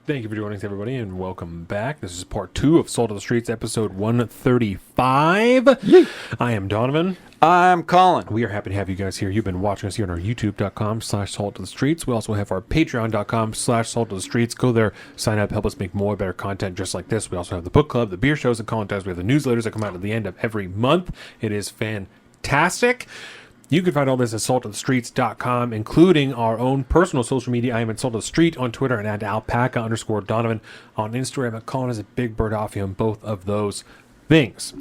Thank you for joining us, everybody, and welcome back. This is part 2 of Salt of the Streets, episode 135. Yay. I am Donavan. I'm Colin. We are happy to have you guys here. You've been watching us here on our youtube.com/Salt of the Streets. We also have our patreon.com/Salt of the Streets. Go there, sign up, help us make more better content just like this. We also have the book club, the beer shows and contests. We have the newsletters that come out at the end of every month. It is fantastic. You can find all this at saltofthestreets.com, including our own personal social media. I am at Salt of the Street on Twitter and at alpaca_Donovan on Instagram. And Colin is at Big Bird Offie on both of those things.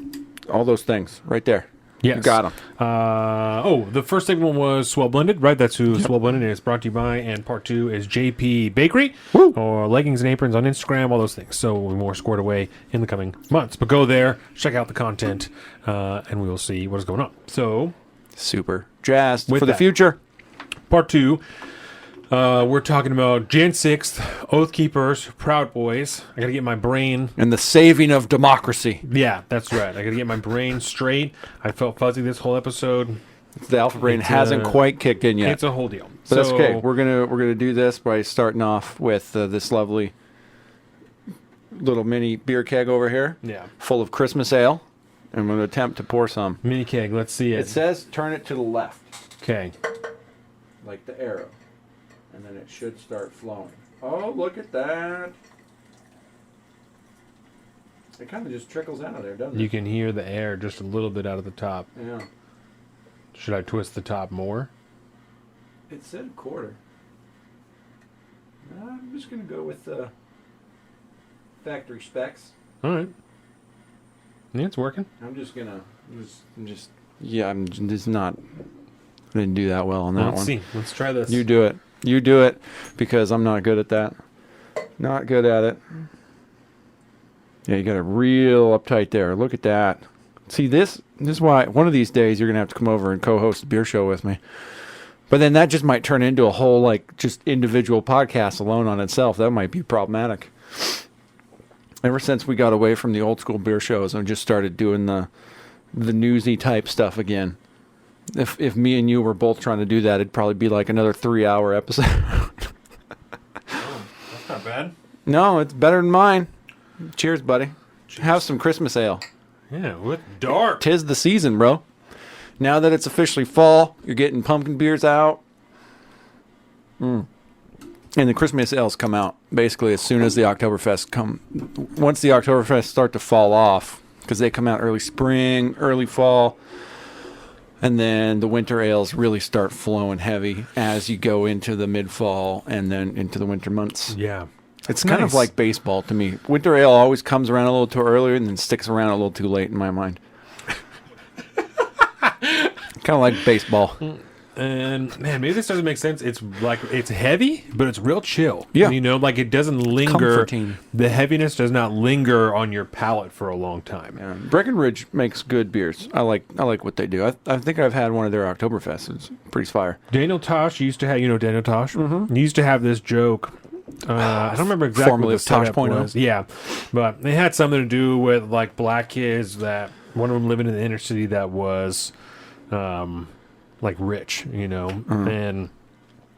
All those things right there. Yes. You got them. The first segment was Swell Blended, right? That's who Swell Blended is brought to you by. And part 2 is JP Bakery, or Leggings and Aprons on Instagram, all those things. So we'll be more squared away in the coming months. But go there, check out the content, and we will see what is going on. So... super jazzed With for the that. future. Part 2, we're talking about Jan 6th, Oathkeepers, Proud Boys. I gotta get my brain... And the saving of democracy. Yeah, that's right. I gotta get my brain straight. I felt fuzzy this whole episode. The alpha brain hasn't quite kicked in yet. It's a whole deal. But that's okay. We're gonna do this by starting off with this lovely little mini beer keg over here. Yeah. Full of Christmas ale. I'm going to attempt to pour some. Mini keg, let's see it. It says turn it to the left. Okay. Like the arrow. And then it should start flowing. Oh, look at that. It kind of just trickles out of there, doesn't it? You can hear the air just a little bit out of the top. Yeah. Should I twist the top more? It said quarter. I'm just going to go with the factory specs. All right. Yeah, it's working. I'm just going to... Yeah, I'm just not... I didn't do that well on that Let's one. see. Let's try this. You do it. You do it, because I'm not good at that. Not good at it. Yeah, you got it real uptight there. Look at that. See, this is why one of these days you're going to have to come over and co-host a beer show with me. But then that just might turn into a whole, like, just individual podcast alone on itself. That might be problematic. Ever since we got away from the old school beer shows and just started doing the newsy type stuff again. If me and you were both trying to do that, it'd probably be like another 3-hour episode. That's not bad. No, it's better than mine. Cheers, buddy. Have some Christmas ale. Yeah, with dark. 'Tis the season, bro. Now that it's officially fall, you're getting pumpkin beers out. And the Christmas ales come out basically as soon as the Oktoberfest come. Once the Oktoberfest start to fall off, because they come out early spring, early fall, and then the winter ales really start flowing heavy as you go into the mid-fall and then into the winter months. Yeah. It's kind of like baseball to me. Winter ale always comes around a little too early and then sticks around a little too late in my mind. Kind of like baseball. And man, maybe this doesn't make sense. It's like it's heavy, but it's real chill. Yeah. You know, like it doesn't linger. Comforting. The heaviness does not linger on your palate for a long time. Yeah. Breckenridge makes good beers. I like what they do. I think I've had one of their Oktoberfests. It's pretty fire. Daniel Tosh used to have, Daniel Tosh? Mm-hmm. He used to have this joke. I don't remember exactly Formerly what the of Tosh setup Point oh. was. Yeah, but it had something to do with like black kids that one of them living in the inner city that was like rich, and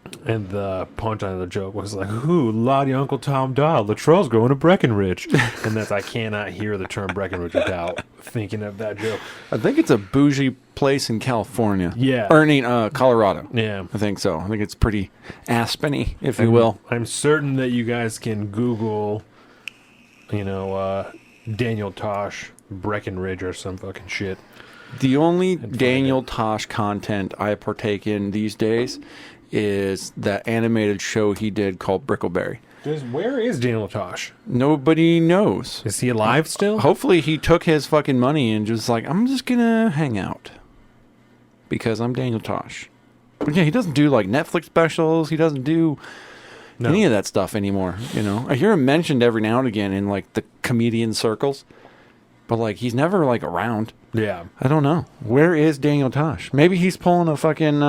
the punchline of the joke was like, "Ooh, Lottie, Uncle Tom Doll, Latrell's going to Breckenridge," and that's I cannot hear the term Breckenridge without thinking of that joke. I think it's a bougie place in California. Yeah, Colorado. Yeah, I think so. I think it's pretty Aspeny, if you will. I'm certain that you guys can Google, Daniel Tosh Breckenridge or some fucking shit. The only Daniel Tosh content I partake in these days is that animated show he did called Brickleberry. Where is Daniel Tosh? Nobody knows. Is he alive still? Hopefully he took his fucking money and just like, I'm just gonna hang out. Because I'm Daniel Tosh. But yeah, he doesn't do like Netflix specials. He doesn't do any of that stuff anymore. I hear him mentioned every now and again in like the comedian circles. But like he's never like around. Yeah. I don't know. Where is Daniel Tosh? Maybe he's pulling a fucking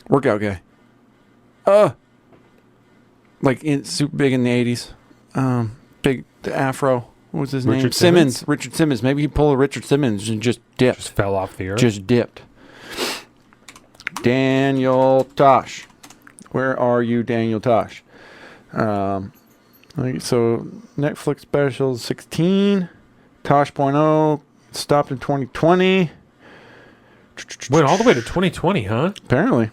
workout guy. Like super big in the 80s. Big afro. What was his name? Simmons. Richard Simmons. Maybe he pulled a Richard Simmons and just dipped. Just fell off the earth. Just dipped. Daniel Tosh. Where are you, Daniel Tosh? So Netflix specials 16. Tosh.0 stopped in 2020. Went all the way to 2020, huh? Apparently.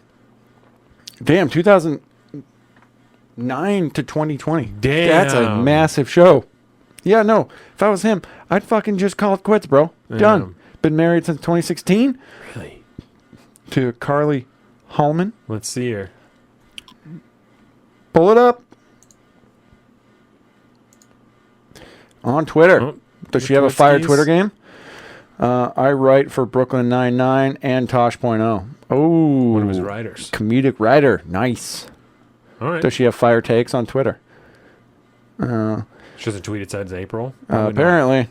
Damn, 2009 to 2020. Damn. That's a massive show. Yeah, no. If I was him, I'd fucking just call it quits, bro. Done. Been married since 2016. Really? To Carly Hallman. Let's see here. Pull it up. On Twitter. Oh, does she have a fire Twitter game? I write for Brooklyn Nine-Nine and Tosh.0. Oh. One of his writers. Comedic writer. Nice. All right. Does she have fire takes on Twitter? She hasn't tweeted since April. Apparently.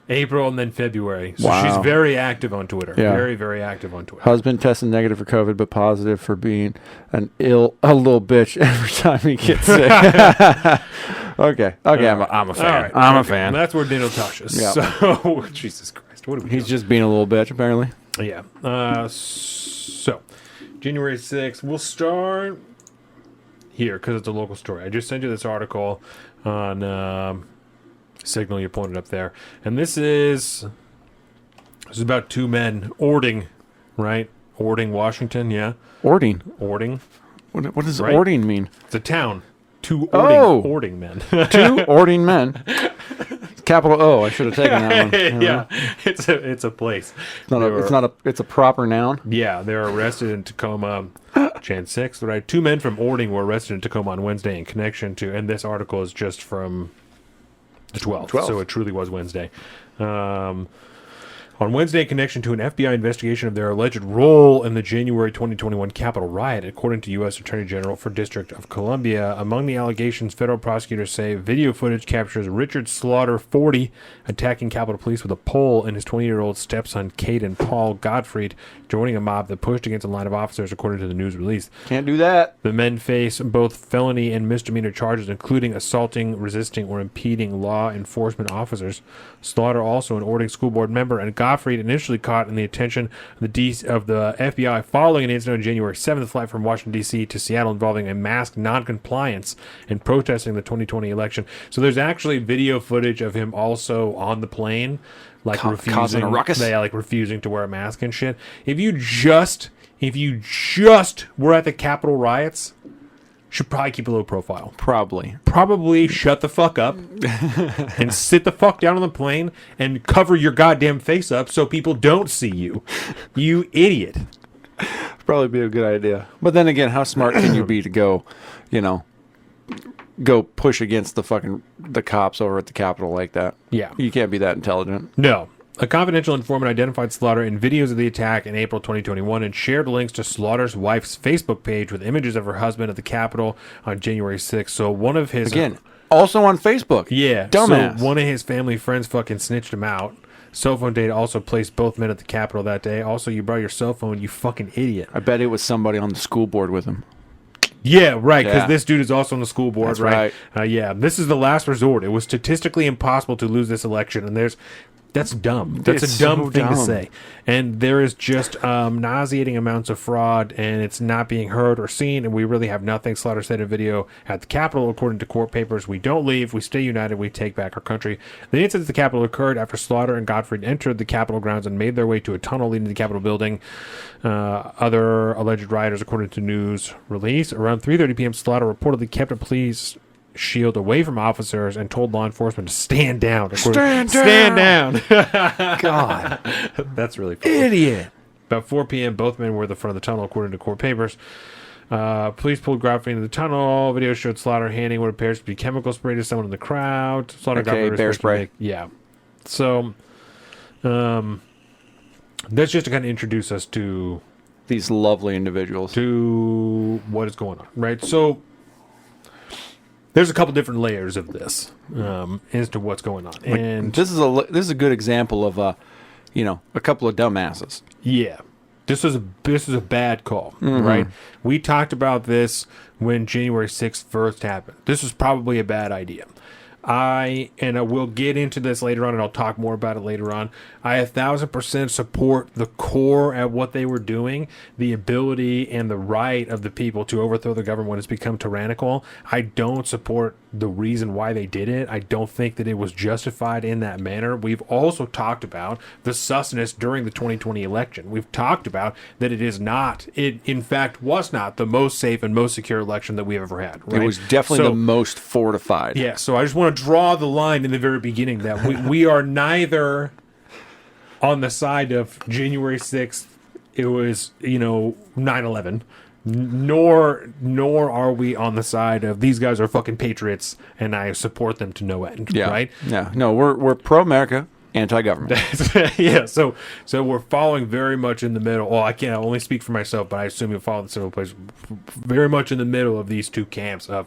April and then February. So Wow. she's very active on Twitter. Yeah. Very, very active on Twitter. Husband tested negative for COVID, but positive for being a little bitch every time he gets sick. Okay. I'm a fan. All right. I'm a Okay. fan. That's where Daniel Tosh is. Yeah. So, Jesus Christ. What are we He's doing? just being a little bitch, apparently. Yeah. So, January 6th, we'll start here because it's a local story. I just sent you this article on Signal. You pointed up there. And this is about two men, Ording, right? Ording, Washington, yeah. Ording. Ording. What does Right. Ording mean? It's a town. Two Oh. Ording men. Two Ording men. Capital O. I should have taken that one. Yeah, it's a place. It's a proper noun. Yeah, they were arrested in Tacoma, Jan 6th. Right, two men from Ording were arrested in Tacoma on Wednesday in connection to, and this article is just from the 12th, so it truly was Wednesday. On Wednesday, in connection to an FBI investigation of their alleged role in the January 2021 Capitol riot, according to U.S. Attorney General for District of Columbia. Among the allegations, federal prosecutors say video footage captures Richard Slaughter, 40, attacking Capitol Police with a pole, and his 20-year-old stepson, Caden Paul Gottfried, joining a mob that pushed against a line of officers, according to the news release. Can't do that. The men face both felony and misdemeanor charges, including assaulting, resisting, or impeding law enforcement officers. Slaughter, also an Ording School Board member, and Gottfried initially caught in the attention of the FBI following an incident on January 7th flight from Washington, D.C. to Seattle involving a mask non-compliance and protesting the 2020 election. So there's actually video footage of him also on the plane, like causing a ruckus. refusing to wear a mask and shit. If you just were at the Capitol riots, should probably keep a low profile. Probably shut the fuck up and sit the fuck down on the plane and cover your goddamn face up so people don't see you. You idiot. Probably be a good idea. But then again, how smart can you be to go push against the cops over at the Capitol like that? Yeah. You can't be that intelligent. No. A confidential informant identified Slaughter in videos of the attack in April 2021 and shared links to Slaughter's wife's Facebook page with images of her husband at the Capitol on January 6th. So one of his... Again, also on Facebook. Yeah. Dumbass. So one of his family friends fucking snitched him out. Cell phone data also placed both men at the Capitol that day. Also, you brought your cell phone, you fucking idiot. I bet it was somebody on the school board with him. Yeah, right, because Yeah. this dude is also on the school board, That's right? Yeah, this is the last resort. It was statistically impossible to lose this election, and that's dumb. That's It's a dumb so thing to dumb. say. And there is just nauseating amounts of fraud, and it's not being heard or seen, and we really have nothing. Slaughter said in a video at the Capitol, according to court papers, "We don't leave, we stay united, we take back our country." The incident at the Capitol occurred after Slaughter and Gottfried entered the Capitol grounds and made their way to a tunnel leading to the Capitol building. Other alleged rioters, according to news release, around 3:30 p.m., Slaughter reportedly kept a police shield away from officers and told law enforcement to stand down. Stand down. God. That's really funny. Idiot. About 4 p.m., both men were at the front of the tunnel, according to court papers. Police pulled Gottfried into the tunnel. Video showed Slaughter handing what appears to be chemical spray to someone in the crowd. Slaughter Okay, got bear spray. Yeah. So, that's just to kind of introduce us to These lovely individuals. what is going on, right? So, there's a couple different layers of this as to what's going on, and This is a good example of a couple of dumbasses. yeah, this is a bad call, right? We talked about this when January 6th first happened. This was probably a bad idea. and we'll get into this later on, and I'll talk more about it later on. I 1,000% support the core at what they were doing, the ability and the right of the people to overthrow the government when it's become tyrannical. I don't support the reason why they did it. I don't think that it was justified in that manner. We've also talked about the sussness during the 2020 election. We've talked about that it in fact was not the most safe and most secure election that we've ever had. Right? It was definitely the most fortified. Yeah, so I just want to draw the line in the very beginning that we are neither on the side of January 6th, it was, 9/11, nor are we on the side of these guys are fucking patriots and I support them to no end, right? Yeah. No, we're pro-America, anti-government. Yeah, so we're following very much in the middle. Well, I can't only speak for myself, but I assume you'll follow the similar place very much in the middle of these two camps of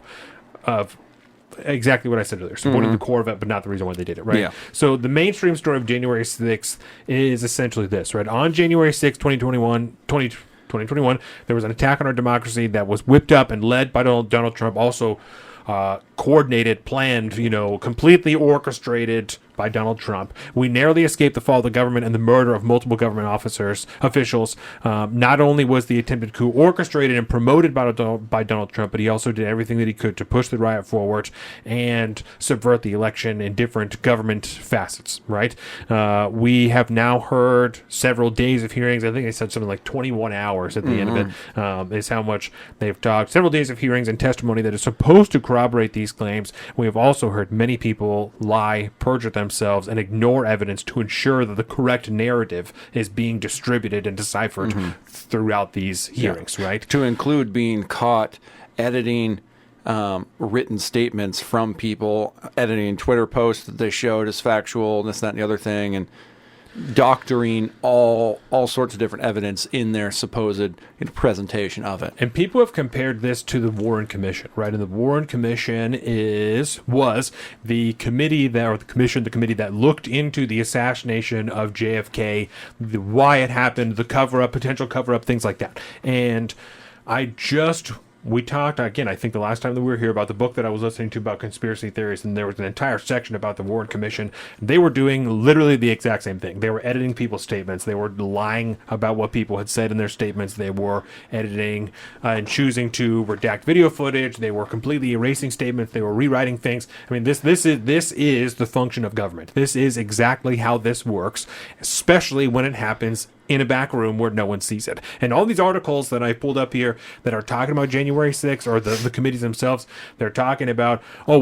exactly what I said earlier, supporting the core of it, but not the reason why they did it, right? Yeah. So the mainstream story of January 6th is essentially this, right? On January 6th, 2021, there was an attack on our democracy that was whipped up and led by Donald Trump, also coordinated, planned, completely orchestrated by Donald Trump. We narrowly escaped the fall of the government and the murder of multiple government officials. Not only was the attempted coup orchestrated and promoted by Donald Trump, but he also did everything that he could to push the riot forward and subvert the election in different government facets, right? We have now heard several days of hearings. I think they said something like 21 hours at the end of it, is how much they've talked. Several days of hearings and testimony that is supposed to corroborate these claims. We have also heard many people lie, perjure themselves, and ignore evidence to ensure that the correct narrative is being distributed and deciphered throughout these hearings, right? To include being caught editing written statements from people, editing Twitter posts that they showed as factual, this, that, and the other thing, and doctoring all sorts of different evidence in their supposed presentation of it. And people have compared this to the Warren Commission, right? And the Warren Commission was the committee that looked into the assassination of JFK, why it happened, the cover-up, potential cover-up, things like that. And we talked, again, I think the last time that we were here, about the book that I was listening to about conspiracy theories, and there was an entire section about the Warren Commission. They were doing literally the exact same thing. They were editing people's statements. They were lying about what people had said in their statements. They were editing and choosing to redact video footage. They were completely erasing statements. They were rewriting things. I mean, this is the function of government. This is exactly how this works, especially when it happens in a back room where no one sees it. And all these articles that I pulled up here that are talking about January 6th, or the committees themselves, they're talking about, if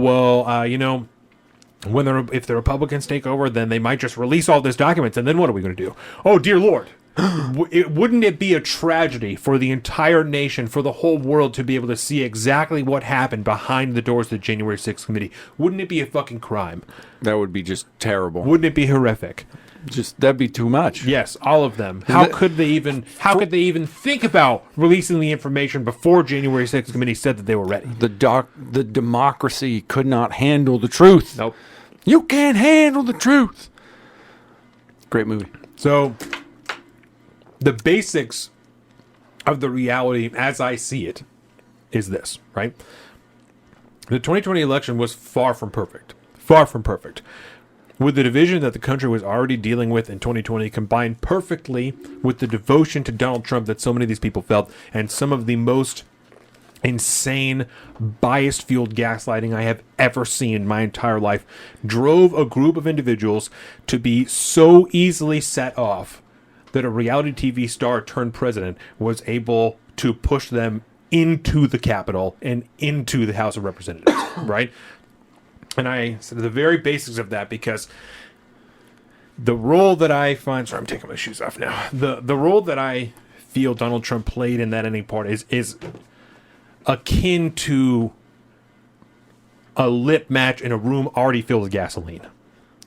the Republicans take over, then they might just release all these documents, and then what are we going to do? Oh, dear Lord. Wouldn't it be a tragedy for the entire nation, for the whole world, to be able to see exactly what happened behind the doors of the January 6th committee? Wouldn't it be a fucking crime? That would be just terrible. Wouldn't it be horrific? That'd be too much. Yes, all of them. How could they even think about releasing the information before January 6th committee said that they were ready? The democracy could not handle the truth. Nope. You can't handle the truth. Great movie. So, the basics of the reality as I see it is this, right? The 2020 election was far from perfect. Far from perfect. With the division that the country was already dealing with in 2020 combined perfectly with the devotion to Donald Trump that so many of these people felt, and some of the most insane, bias-fueled gaslighting I have ever seen in my entire life, drove a group of individuals to be so easily set off that a reality TV star turned president was able to push them into the Capitol and into the House of Representatives, right? And I said the very basics of that, because the role that I find... Sorry, I'm taking my shoes off now. The role that I feel Donald Trump played in that ending part is akin to a lip match in a room already filled with gasoline.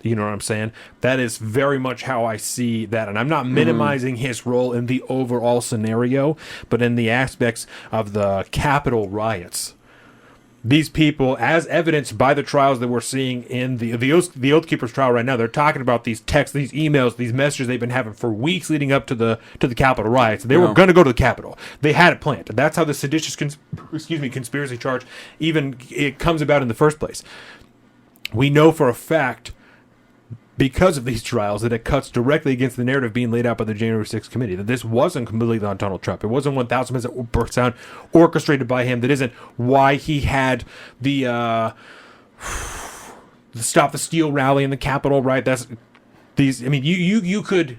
You know what I'm saying? That is very much how I see that. And I'm not minimizing his role in the overall scenario, but in the aspects of the Capitol riots. These people, as evidenced by the trials that we're seeing in the Oathkeepers trial right now, they're talking about these texts, these emails, these messages they've been having for weeks leading up to the Capitol riots. They were going to go to the Capitol. They had it planned. That's how the seditious conspiracy charge even it comes about in the first place. we know for a fact, because of these trials, that it cuts directly against the narrative being laid out by the January 6th committee, that this wasn't completely on Donald Trump. It wasn't 1,000% orchestrated by him. That isn't why he had the Stop the Steal rally in the Capitol, right? That's these. I mean, you could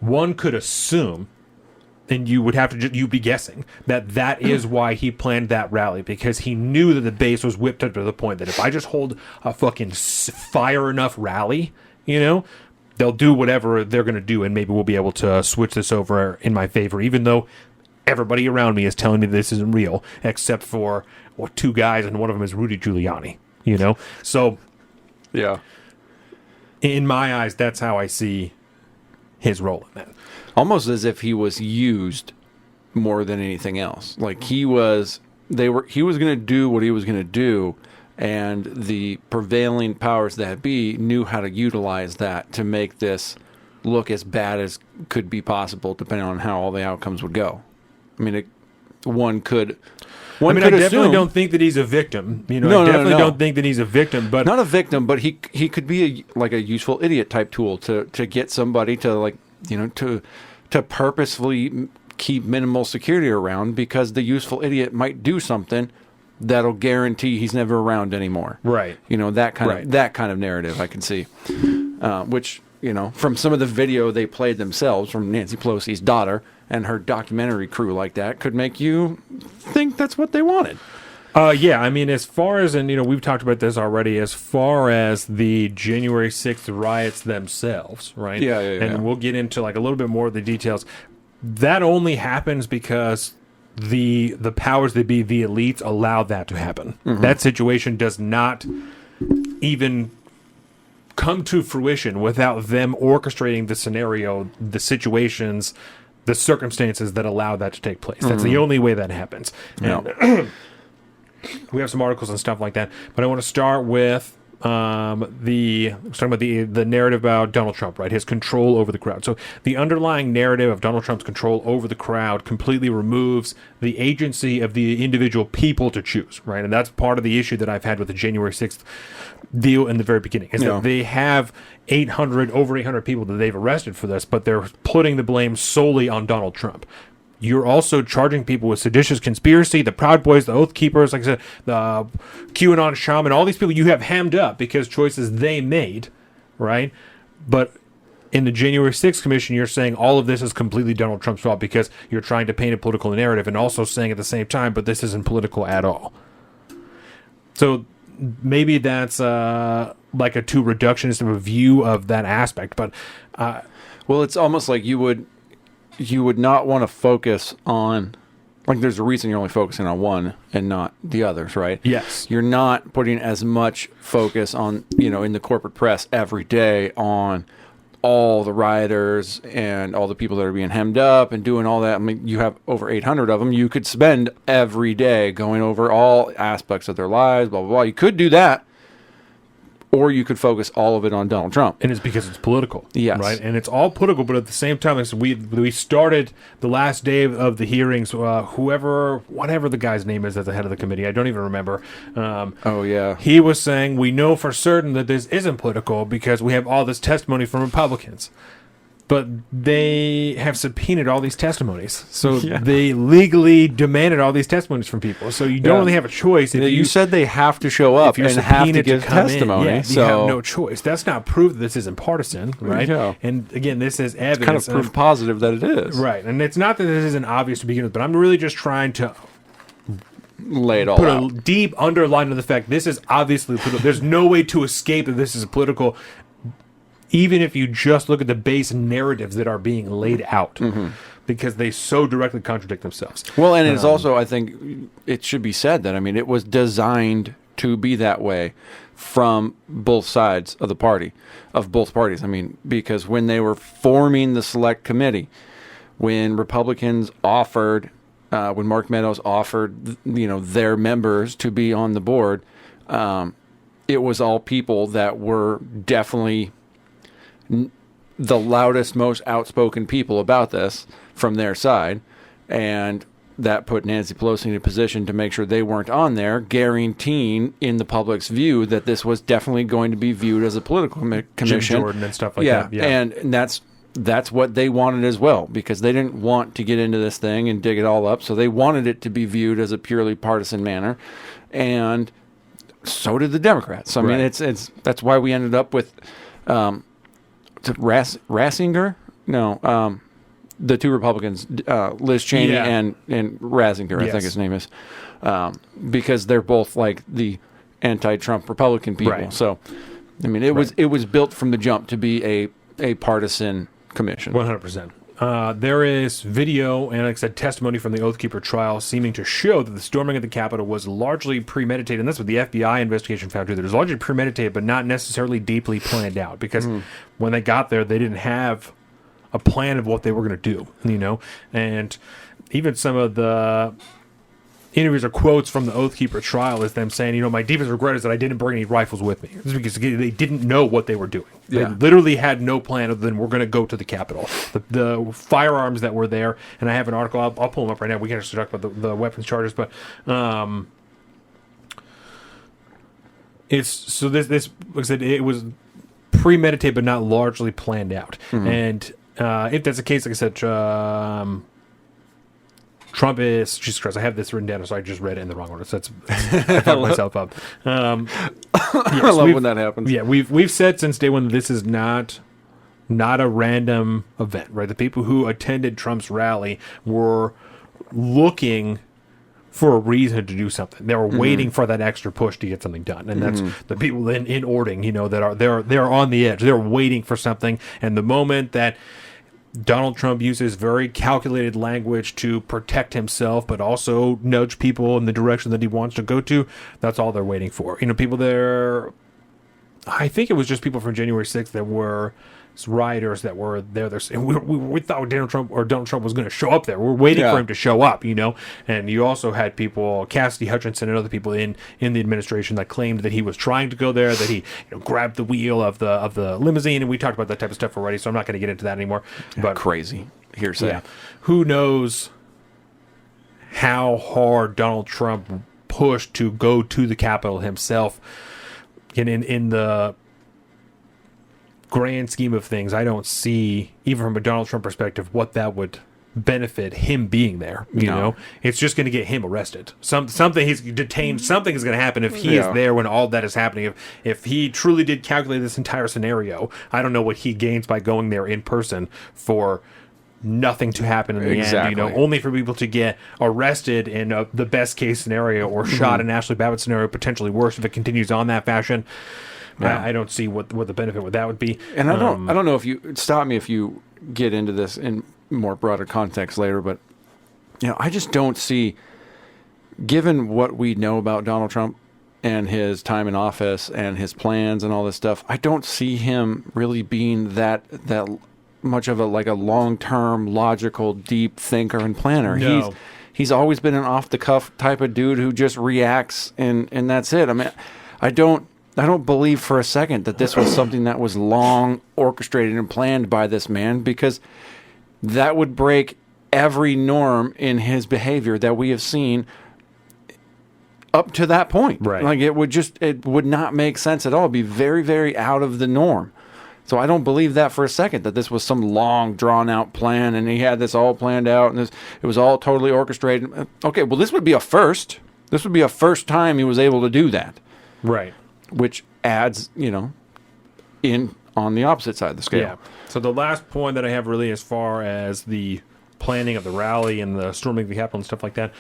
one could assume, and you would have to you'd be guessing that is why he planned that rally, because he knew that the base was whipped up to the point that if I just hold a fucking fire enough rally, they'll do whatever they're going to do, and maybe we'll be able to switch this over in my favor, even though everybody around me is telling me this isn't real, except for two guys, and one of them is Rudy Giuliani. So yeah, in my eyes, that's how I see his role in that. Almost as if he was used more than anything else. Like he was going to do what he was going to do, and the prevailing powers that be knew how to utilize that to make this look as bad as could be possible, depending on how all the outcomes would go. I mean, I definitely don't think that he's a victim. I definitely don't think that he's a victim, but not a victim, but he could be a useful idiot type tool to get somebody to to purposefully keep minimal security around, because the useful idiot might do something that'll guarantee he's never around anymore. Right. That kind of narrative I can see, which from some of the video they played themselves from Nancy Pelosi's daughter and her documentary crew like that could make you think that's what they wanted. Yeah, I mean, as far as, and we've talked about this already, as far as the January 6th riots themselves, right? Yeah. And we'll get into a little bit more of the details. That only happens because the powers that be, the elites, allow that to happen. Mm-hmm. That situation does not even come to fruition without them orchestrating the scenario, the situations, the circumstances that allow that to take place. That's Mm-hmm. the only way that happens. Yeah. We have some articles and stuff like that, but I want to start with the narrative about Donald Trump, right? His control over the crowd. So the underlying narrative of Donald Trump's control over the crowd completely removes the agency of the individual people to choose, right? And that's part of the issue that I've had with the January 6th deal in the very beginning, is that they have over 800 people that they've arrested for this, but they're putting the blame solely on Donald Trump. You're also charging people with seditious conspiracy, the Proud Boys, the Oathkeepers, like I said, the QAnon shaman, all these people you have hemmed up because choices they made, right? But in the January 6th Commission, you're saying all of this is completely Donald Trump's fault because you're trying to paint a political narrative, and also saying at the same time, but this isn't political at all. So maybe that's like a too reductionist of a view of that aspect, but well, it's almost like you would not want to focus on, there's a reason you're only focusing on one and not the others, right? Yes. You're not putting as much focus on, in the corporate press every day on all the rioters and all the people that are being hemmed up and doing all that. I mean, you have over 800 of them. You could spend every day going over all aspects of their lives, blah, blah, blah. You could do that. Or you could focus all of it on Donald Trump. And it's because it's political. Yes. Right? And it's all political, but at the same time, we started the last day of the hearings, whatever the guy's name is at the head of the committee, I don't even remember. Oh, yeah. He was saying, we know for certain that this isn't political because we have all this testimony from Republicans. But they have subpoenaed all these testimonies. So they legally demanded all these testimonies from people. So you don't really have a choice. If you said they have to show up and have to give testimony. You have no choice. That's not proof that this isn't partisan, right? Yeah. And again, this is evidence. It's kind of proof positive that it is. Right. And it's not that this isn't obvious to begin with, but I'm really just trying to lay it all put out. a deep underline of the fact this is obviously political. There's no way to escape that this is political, even if you just look at the base narratives that are being laid out, because they so directly contradict themselves. Well, and it's also, I think, it should be said that, it was designed to be that way from both sides of the party, of both parties. Because when they were forming the select committee, when Republicans offered, when Mark Meadows offered, their members to be on the board, it was all people that were definitely the loudest, most outspoken people about this from their side. And that put Nancy Pelosi in a position to make sure they weren't on there, guaranteeing in the public's view that this was definitely going to be viewed as a political commission. Jim Jordan and stuff like that. Yeah, and that's what they wanted as well, because they didn't want to get into this thing and dig it all up. So they wanted it to be viewed as a purely partisan manner, and so did the Democrats. I mean, it's that's why we ended up with Ratzinger. No, the two Republicans, Liz Cheney and Ratzinger, I think his name is, because they're both like the anti-Trump Republican people. Right. So, I mean, it was built from the jump to be a partisan commission. 100%. There is video and, like I said, testimony from the Oathkeeper trial seeming to show that the storming of the Capitol was largely premeditated. And that's what the FBI investigation found too. That it was largely premeditated, but not necessarily deeply planned out. Because when they got there, they didn't have a plan of what they were going to do, you know? And even some of the interviews or quotes from the Oathkeeper trial is them saying, you know, my deepest regret is that I didn't bring any rifles with me. This is because they didn't know what they were doing. They literally had no plan other than we're going to go to the Capitol. The firearms that were there, and I have an article, I'll pull them up right now. We can actually talk about the weapons charges, but it's, so this, like I said, it was premeditated but not largely planned out. And if that's the case, like I said, Trump is, Jesus Christ, I have this written down, so I just read it in the wrong order. So that's, I fucked myself up. I love when that happens. Yeah, we've said since day one that this is not a random event, right? The people who attended Trump's rally were looking for a reason to do something. They were waiting for that extra push to get something done, and that's the people in Ording, you know, that are they're on the edge. They're waiting for something, and the moment that Donald Trump uses very calculated language to protect himself, but also nudge people in the direction that he wants to go to. That's all they're waiting for. You know, people there, I think it was just people from January 6th that were rioters that were there. And we thought Donald Trump was going to show up there. We're waiting for him to show up, you know. And you also had people, Cassidy Hutchinson and other people in the administration that claimed that he was trying to go there, that he grabbed the wheel of the limousine, and we talked about that type of stuff already. So I'm not going to get into that anymore. But crazy hearsay. Yeah, who knows how hard Donald Trump pushed to go to the Capitol himself. In the grand scheme of things, I don't see, even from a Donald Trump perspective, what that would benefit him being there. You know, it's just going to get him arrested. Something he's detained. Something is going to happen if he is there when all that is happening. If he truly did calculate this entire scenario, I don't know what he gains by going there in person for nothing to happen in the end. You know, only for people to get arrested in the best case scenario, or shot in Ashley Babbitt's scenario, potentially worse if it continues on that fashion. I don't see what the benefit with that would be. And I don't know if you stop me if you get into this in more broader context later, but you know, I just don't see, given what we know about Donald Trump and his time in office and his plans and all this stuff, I don't see him really being that much of a long-term, logical, deep thinker and planner. No. He's always been an off-the-cuff type of dude who just reacts and that's it. I mean, I don't believe for a second that this was something that was long orchestrated and planned by this man, because that would break every norm in his behavior that we have seen up to that point. Right. Like it would not make sense at all. It'd be very, very out of the norm. So I don't believe that for a second, that this was some long drawn out plan and he had this all planned out and it was all totally orchestrated. Okay, well, this would be a first. This would be a first time he was able to do that. Right. Which adds, you know, in on the opposite side of the scale. Yeah. So the last point that I have really, as far as the planning of the rally and the storming of the Capitol and stuff like that,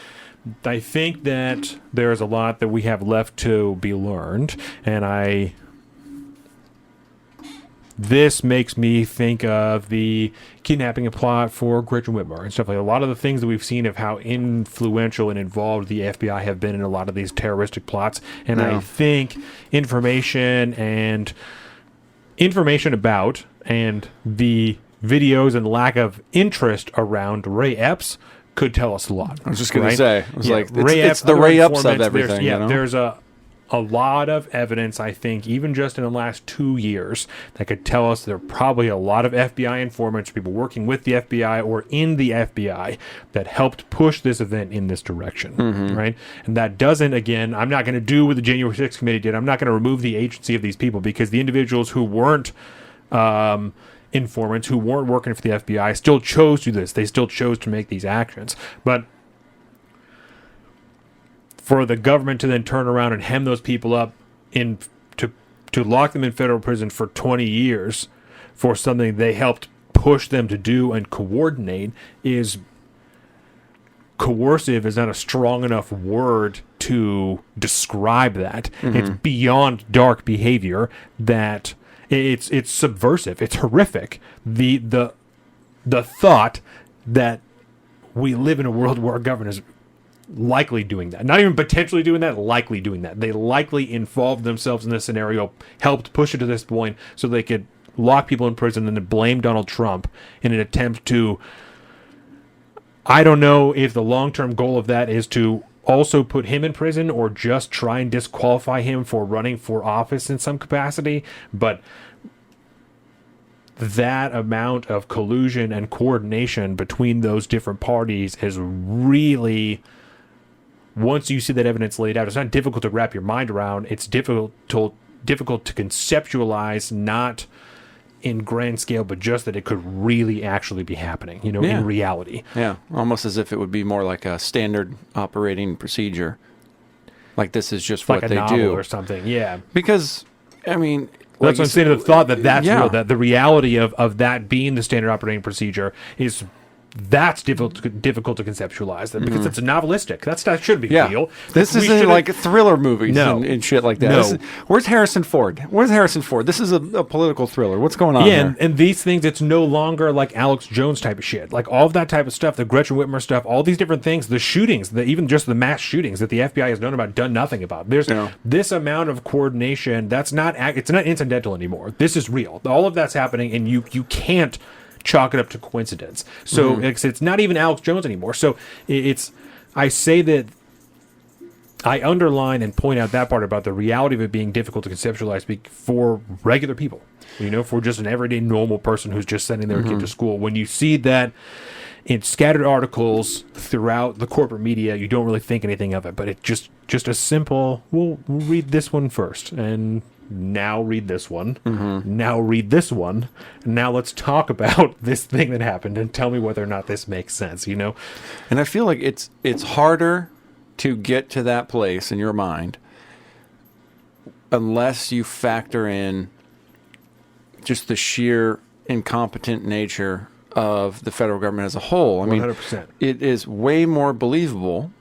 I think that there's a lot that we have left to be learned, and this makes me think of the kidnapping plot for Gretchen Whitmer and stuff like that. A lot of the things that we've seen of how influential and involved the FBI have been in a lot of these terroristic plots. And I think information about and the videos and lack of interest around Ray Epps could tell us a lot. I was just going to say, it's like, Ray it's Epps, the Ray Epps of informants, everything. There's a a lot of evidence, I think, even just in the last 2 years, that could tell us there are probably a lot of FBI informants, people working with the FBI or in the FBI, that helped push this event in this direction, right? And that doesn't, again, I'm not going to do what the January 6th committee did. I'm not going to remove the agency of these people, because the individuals who weren't informants, who weren't working for the FBI, still chose to do this. They still chose to make these actions. But for the government to then turn around and hem those people up to lock them in federal prison for 20 years for something they helped push them to do and coordinate is coercive is not a strong enough word to describe that. It's beyond dark behavior that it's subversive. It's horrific. The thought that we live in a world where our government is likely doing that. Not even potentially doing that, likely doing that. They likely involved themselves in this scenario, helped push it to this point so they could lock people in prison and then blame Donald Trump in an attempt to... I don't know if the long-term goal of that is to also put him in prison or just try and disqualify him for running for office in some capacity, but that amount of collusion and coordination between those different parties is really... Once you see that evidence laid out, it's not difficult to wrap your mind around. It's difficult to conceptualize, not in grand scale, but just that it could really actually be happening, in reality. Yeah, almost as if it would be more like a standard operating procedure. Like this is just like what a they novel do. Or something, yeah. Because, I mean... Well, that's what I'm saying, the thought that's yeah. real, that the reality of that being the standard operating procedure is... That's difficult to conceptualize that because it's novelistic. That should be the deal. This isn't like thriller movies and shit like that. No. Where's Harrison Ford? This is a political thriller. What's going on here? And these things, it's no longer like Alex Jones type of shit. Like all of that type of stuff, the Gretchen Whitmer stuff, all these different things, the shootings, even just the mass shootings that the FBI has known about, done nothing about. There's this amount of coordination it's not incidental anymore. This is real. All of that's happening, and you can't chalk it up to coincidence. So it's not even Alex Jones anymore. So I say that I underline and point out that part about the reality of it being difficult to conceptualize for regular people, for just an everyday normal person who's just sending their kid to school. When you see that in scattered articles throughout the corporate media, you don't really think anything of it, but it just a simple, we'll read this one first, and now read this one, now read this one, now let's talk about this thing that happened and tell me whether or not this makes sense, And I feel like it's harder to get to that place in your mind unless you factor in just the sheer incompetent nature of the federal government as a whole. I 100%. mean, it is way more believable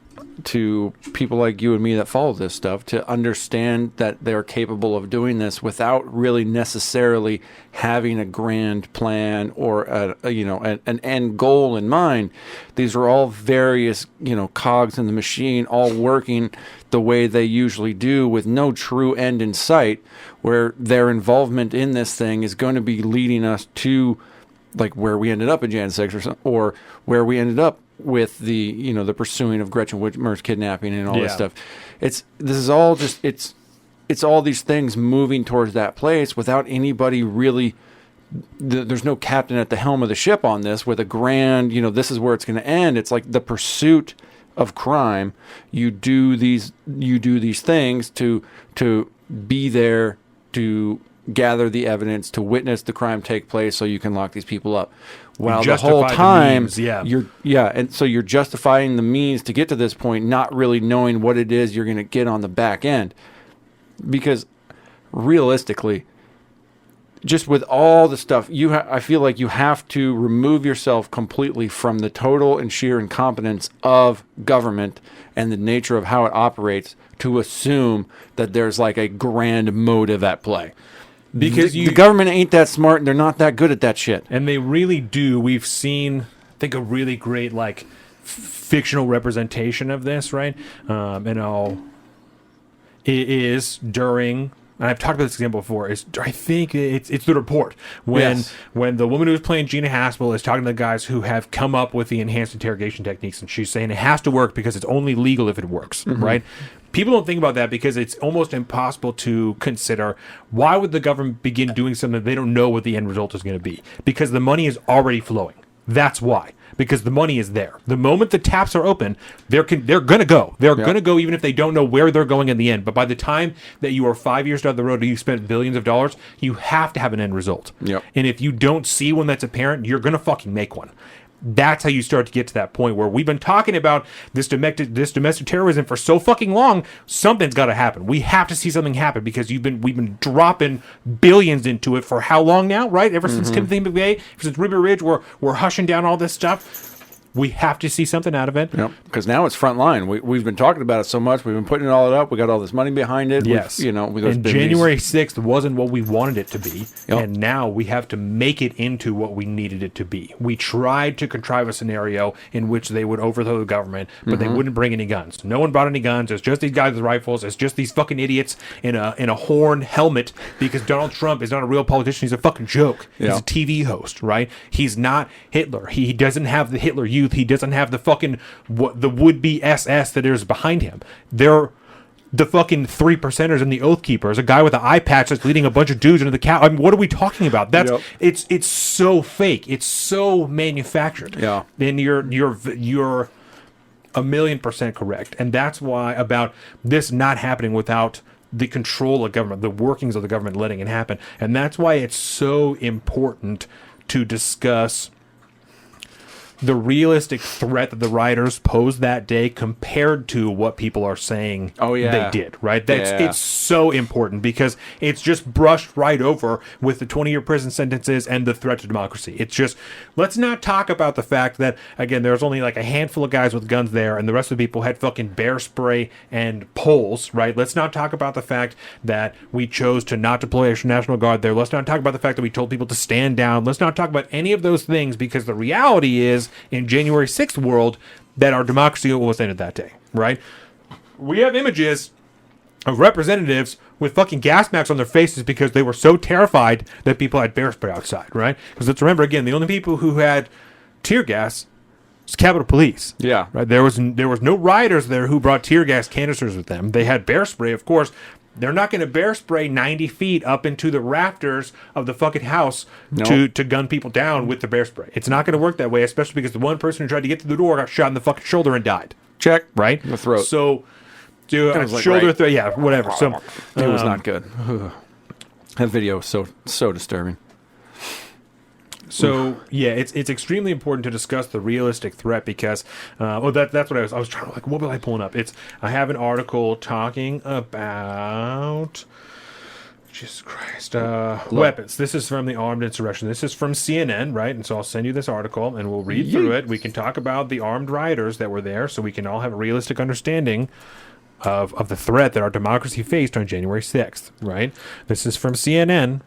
to people like you and me that follow this stuff to understand that they're capable of doing this without really necessarily having a grand plan or an end goal in mind. These are all various cogs in the machine, all working the way they usually do with no true end in sight, where their involvement in this thing is going to be leading us to like where we ended up in Jan 6 or where we ended up with the the pursuing of Gretchen Whitmer's kidnapping and all this stuff. This is all just it's all these things moving towards that place without anybody really. There's no captain at the helm of the ship on this with a grand this is where it's going to end. It's like the pursuit of crime. You do these things to be there to gather the evidence, to witness the crime take place so you can lock these people up. While the whole time, and so you're justifying the means to get to this point, not really knowing what it is you're going to get on the back end. Because realistically, just with all the stuff, I feel like you have to remove yourself completely from the total and sheer incompetence of government and the nature of how it operates to assume that there's like a grand motive at play. Because the government ain't that smart and they're not that good at that shit. And they really do. We've seen, I think, a really great fictional representation of this, right? It is during and I've talked about this example before, is I think it's the report when the woman who was playing Gina Haspel is talking to the guys who have come up with the enhanced interrogation techniques, and she's saying it has to work because it's only legal if it works, right? People don't think about that because it's almost impossible to consider why would the government begin doing something they don't know what the end result is going to be, because the money is already flowing. That's why. Because the money is there. The moment the taps are open, they're going to go. They're going to go even if they don't know where they're going in the end. But by the time that you are 5 years down the road and you spent billions of dollars, you have to have an end result. Yep. And if you don't see one that's apparent, you're going to fucking make one. That's how you start to get to that point where we've been talking about this domestic terrorism for so fucking long. Something's got to happen. We have to see something happen because we've been dropping billions into it for how long now, right? Ever since Timothy McVeigh, ever since Ruby Ridge, we're hushing down all this stuff. We have to see something out of it. Yep. Because now it's front line. We've been talking about it so much. We've been putting it all up. We got all this money behind it. Yes. And January 6th wasn't what we wanted it to be. Yep. And now we have to make it into what we needed it to be. We tried to contrive a scenario in which they would overthrow the government, but they wouldn't bring any guns. No one brought any guns. It's just these guys with rifles. It's just these fucking idiots in a horn helmet because Donald Trump is not a real politician. He's a fucking joke. He's a TV host, right? He's not Hitler. He doesn't have the Hitler Youth. He doesn't have the fucking the would-be SS that is behind him. They're the fucking 3%ers and the Oathkeepers, a guy with an eye patch that's leading a bunch of dudes into the cow. I mean, what are we talking about? That's it's so fake. It's so manufactured. Yeah. And you're 1,000,000% correct. And that's why about this not happening without the control of government, the workings of the government letting it happen. And that's why it's so important to discuss the realistic threat that the rioters posed that day compared to what people are saying they did, right? It's so important because it's just brushed right over with the 20-year prison sentences and the threat to democracy. It's just, let's not talk about the fact that, again, there's only like a handful of guys with guns there and the rest of the people had fucking bear spray and poles, right? Let's not talk about the fact that we chose to not deploy a National Guard there. Let's not talk about the fact that we told people to stand down. Let's not talk about any of those things because the reality is, in January 6th world, that our democracy almost ended that day, right? We have images of representatives with fucking gas masks on their faces because they were so terrified that people had bear spray outside, right? Because let's remember, again, the only people who had tear gas was Capitol Police. Yeah. Right? There was no rioters there who brought tear gas canisters with them. They had bear spray, of course. They're not going to bear spray 90 feet up into the rafters of the fucking house to gun people down with the bear spray. It's not going to work that way, especially because the one person who tried to get through the door got shot in the fucking shoulder and died. Check. Right? The throat. So, shoulder, throat, yeah, whatever. So it was not good. That video was so disturbing. So yeah, it's extremely important to discuss the realistic threat because that's what I was trying to, like, what was I pulling up? I have an article talking about Jesus Christ weapons. This is from the armed insurrection. This is from CNN, right? And so I'll send you this article and we'll read through it. We can talk about the armed rioters that were there, so we can all have a realistic understanding of the threat that our democracy faced on January 6th, right? This is from CNN.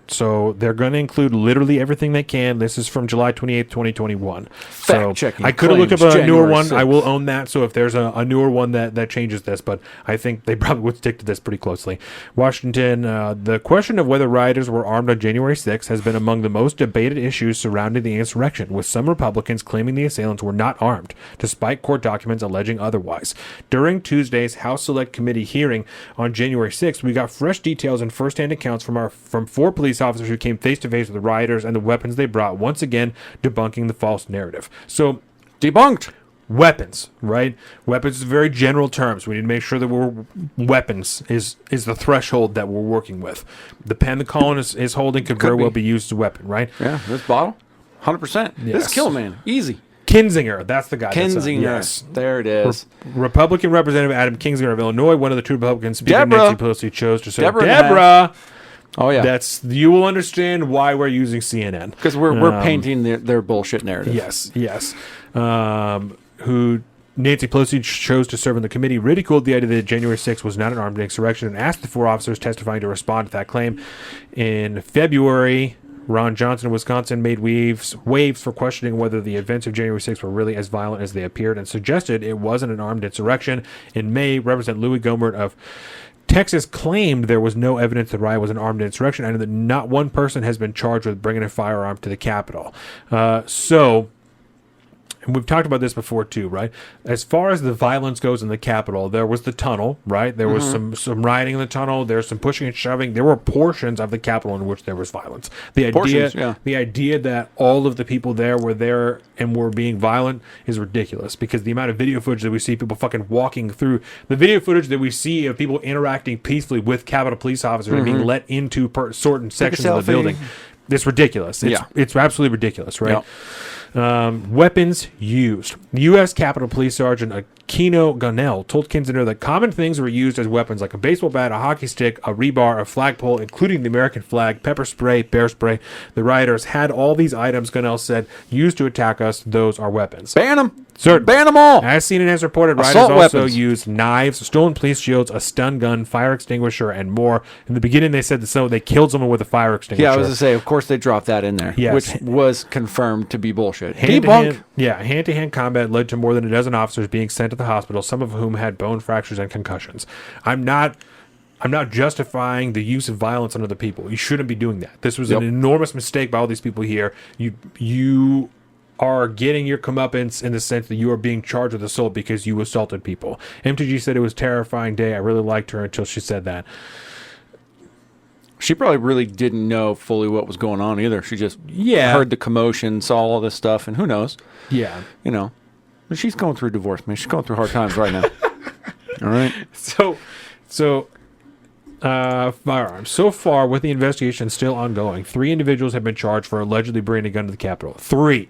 So they're going to include literally everything they can. This is from July 28th, 2021. So I could have looked up a newer one. 6th. I will own that. So if there's a newer one that changes this, but I think they probably would stick to this pretty closely. Washington, the question of whether rioters were armed on January 6th has been among the most debated issues surrounding the insurrection, with some Republicans claiming the assailants were not armed, despite court documents alleging otherwise. During Tuesday's House Select Committee hearing on January 6th, we got fresh details and firsthand accounts from four police officers who came face to face with the rioters and the weapons they brought, once again debunking the false narrative. So, debunked. Weapons, right? Weapons is a very general term, so we need to make sure that weapons is the threshold that we're working with. The pen the Colin is holding could very well be used as a weapon, right? Yeah, this bottle, 100%. Yes. This kill man, easy. Kinzinger, that's the guy. Kinzinger, yes. There it is. Republican Representative Adam Kinzinger of Illinois, one of the two Republicans. Speaker Nancy Pelosi chose to serve. Deborah. Oh yeah, you will understand why we're using CNN because we're painting their bullshit narrative. Yes. Who Nancy Pelosi chose to serve in the committee ridiculed the idea that January 6th was not an armed insurrection and asked the four officers testifying to respond to that claim. In February, Ron Johnson of Wisconsin made waves for questioning whether the events of January 6th were really as violent as they appeared and suggested it wasn't an armed insurrection. In May, Representative Louis Gohmert of Texas claimed there was no evidence the riot was an armed insurrection, and that not one person has been charged with bringing a firearm to the Capitol. And we've talked about this before too, right? As far as the violence goes in the Capitol, there was the tunnel, right? There was some rioting in the tunnel. There's some pushing and shoving. There were portions of the Capitol in which there was violence. The idea that all of the people there were there and were being violent is ridiculous, because the amount of video footage that we see people fucking walking through, the video footage that we see of people interacting peacefully with Capitol police officers and being let into certain sections of the building, it's ridiculous. It's absolutely ridiculous, right? Yep. Weapons used. The U.S. Capitol Police Sergeant Aquino Gunnell told Kinzinger that common things were used as weapons, like a baseball bat, a hockey stick, a rebar, a flagpole, including the American flag, pepper spray, bear spray. The rioters had all these items, Gunnell said, used to attack us. Those are weapons. Ban them. Certain. Ban them all. As CNN has reported, rioters also used knives, stolen police shields, a stun gun, fire extinguisher, and more. In the beginning, they said that they killed someone with a fire extinguisher. Yeah, I was going to say, of course they dropped that in there, which was confirmed to be bullshit. Hand-to-hand combat led to more than a dozen officers being sent to the hospital, some of whom had bone fractures and concussions. I'm not justifying the use of violence on other people. You shouldn't be doing that. This was an enormous mistake by all these people here. You are getting your comeuppance in the sense that you are being charged with assault because you assaulted people. MTG said it was a terrifying day. I really liked her until she said that. She probably really didn't know fully what was going on either. She just heard the commotion, saw all this stuff, and who knows? Yeah. You know. But she's going through divorce, man. She's going through hard times right now. All right? Firearms. So far, with the investigation still ongoing, 3 individuals have been charged for allegedly bringing a gun to the Capitol. 3.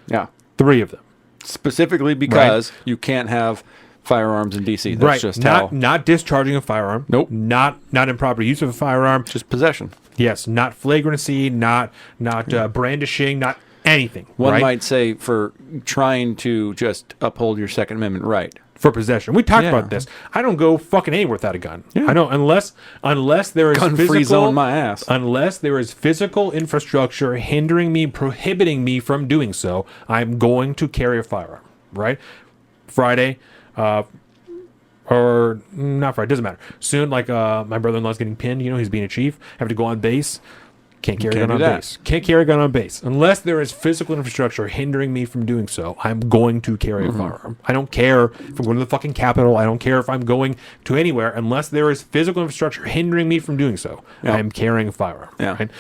Yeah. 3 of them. Specifically because you can't have firearms in D.C. That's just not discharging a firearm. Nope. Not improper use of a firearm. Just possession. Yes. Not flagrancy. Not brandishing. Not anything. One might say for trying to just uphold your Second Amendment right. For possession. We talked about this. I don't go fucking anywhere without a gun. Yeah. I don't unless there is gun-free zone my ass. Unless there is physical infrastructure hindering me, prohibiting me from doing so, I'm going to carry a firearm. Right? Friday, or not Friday, doesn't matter. Soon, like my brother-in-law's getting pinned. You know, he's being a chief. I have to go on base. Can't carry a gun on base. Can't carry a gun on base. Unless there is physical infrastructure hindering me from doing so, I'm going to carry a firearm. I don't care if I'm going to the fucking Capitol. I don't care if I'm going to anywhere. Unless there is physical infrastructure hindering me from doing so, I'm carrying a firearm. Yeah. Right?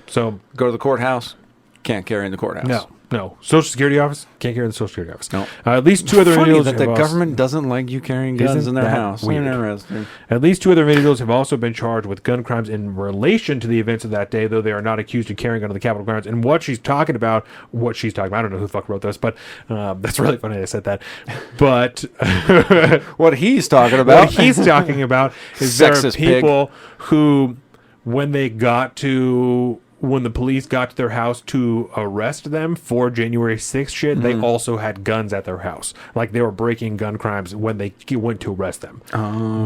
So go to the courthouse. Can't carry in the courthouse. No. Social Security office? Can't carry in the Social Security office. No. At least 2 other individuals that the government doesn't like you carrying guns in their house. Interesting. At least 2 other individuals have also been charged with gun crimes in relation to the events of that day, though they are not accused of carrying on the Capitol grounds. And what she's talking about, I don't know who the fuck wrote this, but that's really funny I said that. But what he's talking about is there are people who, when the police got to their house to arrest them for January 6th shit, they also had guns at their house. Like they were breaking gun crimes when they went to arrest them.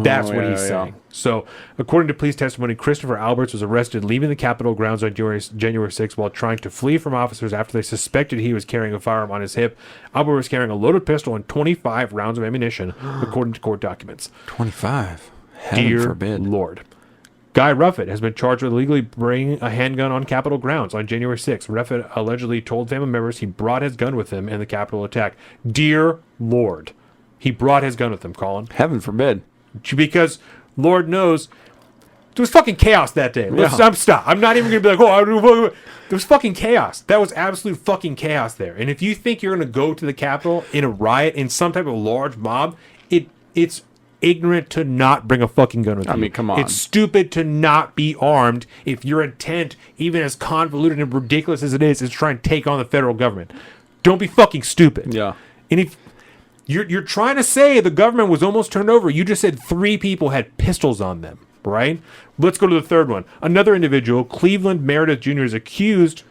That's what he's saying. So, according to police testimony, Christopher Alberts was arrested leaving the Capitol grounds on January 6th while trying to flee from officers after they suspected he was carrying a firearm on his hip. Albert was carrying a loaded pistol and 25 rounds of ammunition, according to court documents. 25? Heaven forbid. Lord. Guy Ruffett has been charged with illegally bringing a handgun on Capitol grounds on January 6th. Ruffett allegedly told family members he brought his gun with him in the Capitol attack. Dear Lord. He brought his gun with him, Colin. Heaven forbid. Because Lord knows there was fucking chaos that day. Stop. I'm not even going to be like, there was fucking chaos. That was absolute fucking chaos there. And if you think you're going to go to the Capitol in a riot, in some type of large mob, it's ignorant to not bring a fucking gun with you. I mean, come on. It's stupid to not be armed if your intent, even as convoluted and ridiculous as it is to try and take on the federal government. Don't be fucking stupid. Yeah. And if you're trying to say the government was almost turned over, you just said 3 people had pistols on them, right? Let's go to the third one. Another individual, Cleveland Meredith Jr., is accused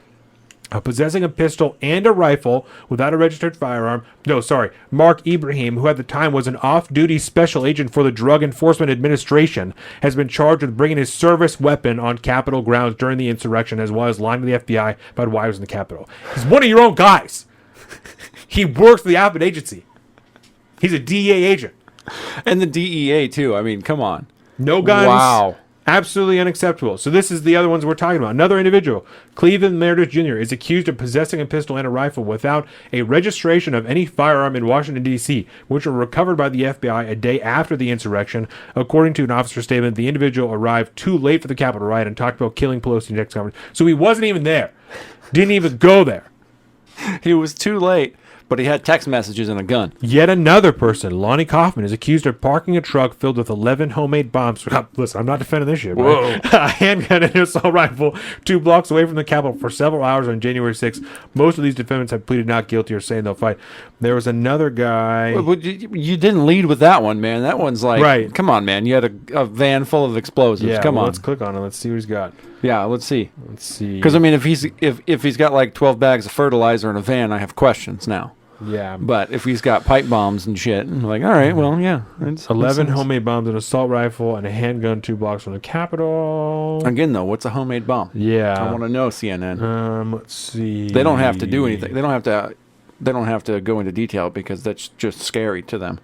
of possessing a pistol and a rifle without a registered firearm. Mark Ibrahim, who at the time was an off-duty special agent for the Drug Enforcement Administration, has been charged with bringing his service weapon on Capitol grounds during the insurrection, as well as lying to the FBI about why he was in the Capitol. He's one of your own guys. He works for the Alphabet Agency. He's a DEA agent. And the DEA, too. I mean, come on. No guns. Wow. Absolutely unacceptable. So this is the other ones we're talking about. Another individual, Cleveland Meredith Jr., is accused of possessing a pistol and a rifle without a registration of any firearm in Washington, D.C., which were recovered by the FBI a day after the insurrection. According to an officer statement, the individual arrived too late for the Capitol riot and talked about killing Pelosi next conference. So he wasn't even there. Didn't even go there. He was too late, but he had text messages and a gun. Yet another person, Lonnie Kaufman, is accused of parking a truck filled with 11 homemade bombs. Listen, I'm not defending this shit. Whoa. Right? A handgun and an assault rifle 2 blocks away from the Capitol for several hours on January 6th. Most of these defendants have pleaded not guilty or saying they'll fight. There was another guy. Well, you didn't lead with that one, man. That one's like, Right. Come on, man. You had a van full of explosives. Yeah, Come on. Let's click on it. Let's see what he's got. Yeah, let's see. Let's see. Because I mean, if he's got like 12 bags of fertilizer in a van, I have questions now. Yeah. But if he's got pipe bombs and shit, I'm like, all right, well, yeah. 11 homemade bombs, an assault rifle, and a handgun 2 blocks from the Capitol. Again, though, what's a homemade bomb? Yeah. I want to know, CNN. Let's see. They don't have to do anything. They don't have to go into detail because that's just scary to them.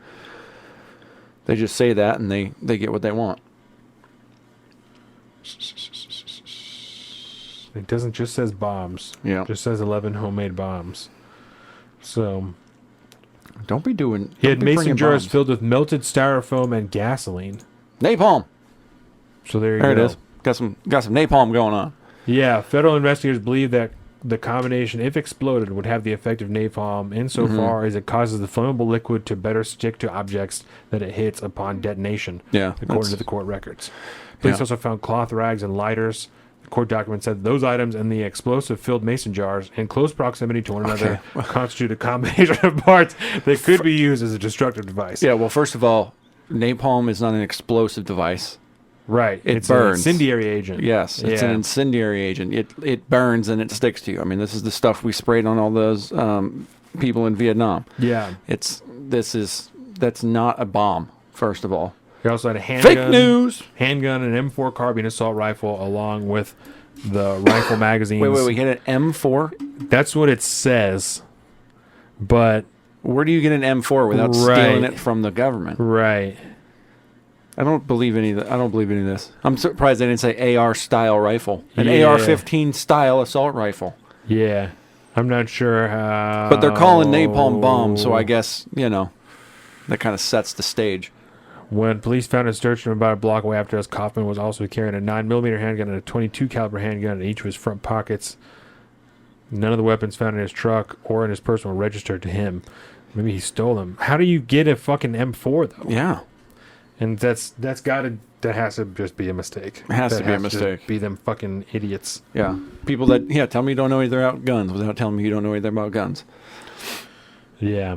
They just say that and they get what they want. It doesn't just says bombs. Yeah. It just says 11 homemade bombs. So Don't be doing. he had don't be mason bringing jars bombs. filled with melted styrofoam and gasoline. Napalm. So there you There go. it is. Got some napalm going on. Yeah, federal investigators believe that the combination, if exploded, would have the effect of napalm insofar as it causes the flammable liquid to better stick to objects that it hits upon detonation, Yeah, according to the court records. Police also found cloth rags and lighters. The court document said those items and the explosive-filled mason jars in close proximity to one another constitute a combination of parts that could be used as a destructive device. Yeah. Well, first of all, napalm is not an explosive device. Right. It it's burns. an incendiary agent. Yes, it's an incendiary agent. It burns and it sticks to you. I mean, this is the stuff we sprayed on all those people in Vietnam. Yeah. That's not a bomb. First of all, He also had a handgun. fake news. Handgun, an M4 carbine assault rifle, along with the rifle magazines. Wait. We hit an M4. That's what it says. But Where do you get an M4 without stealing it from the government? right. I don't believe any of this. I'm surprised they didn't say AR style rifle, an Yeah. AR-15 style assault rifle. Yeah. I'm not sure how. But they're calling napalm bombs, so I guess that kind of sets the stage. When police found and searched him about a block away after us, Kaufman was also carrying a 9mm handgun and a .22 caliber handgun in each of his front pockets. None of the weapons found in his truck or in his purse were registered to him. Maybe he stole them. How do you get a fucking M4 though? Yeah. And that has to just be a mistake. It has to be a to mistake. be them fucking idiots. Yeah. People that, tell me you don't know anything about guns without telling me you don't know anything about guns. Yeah.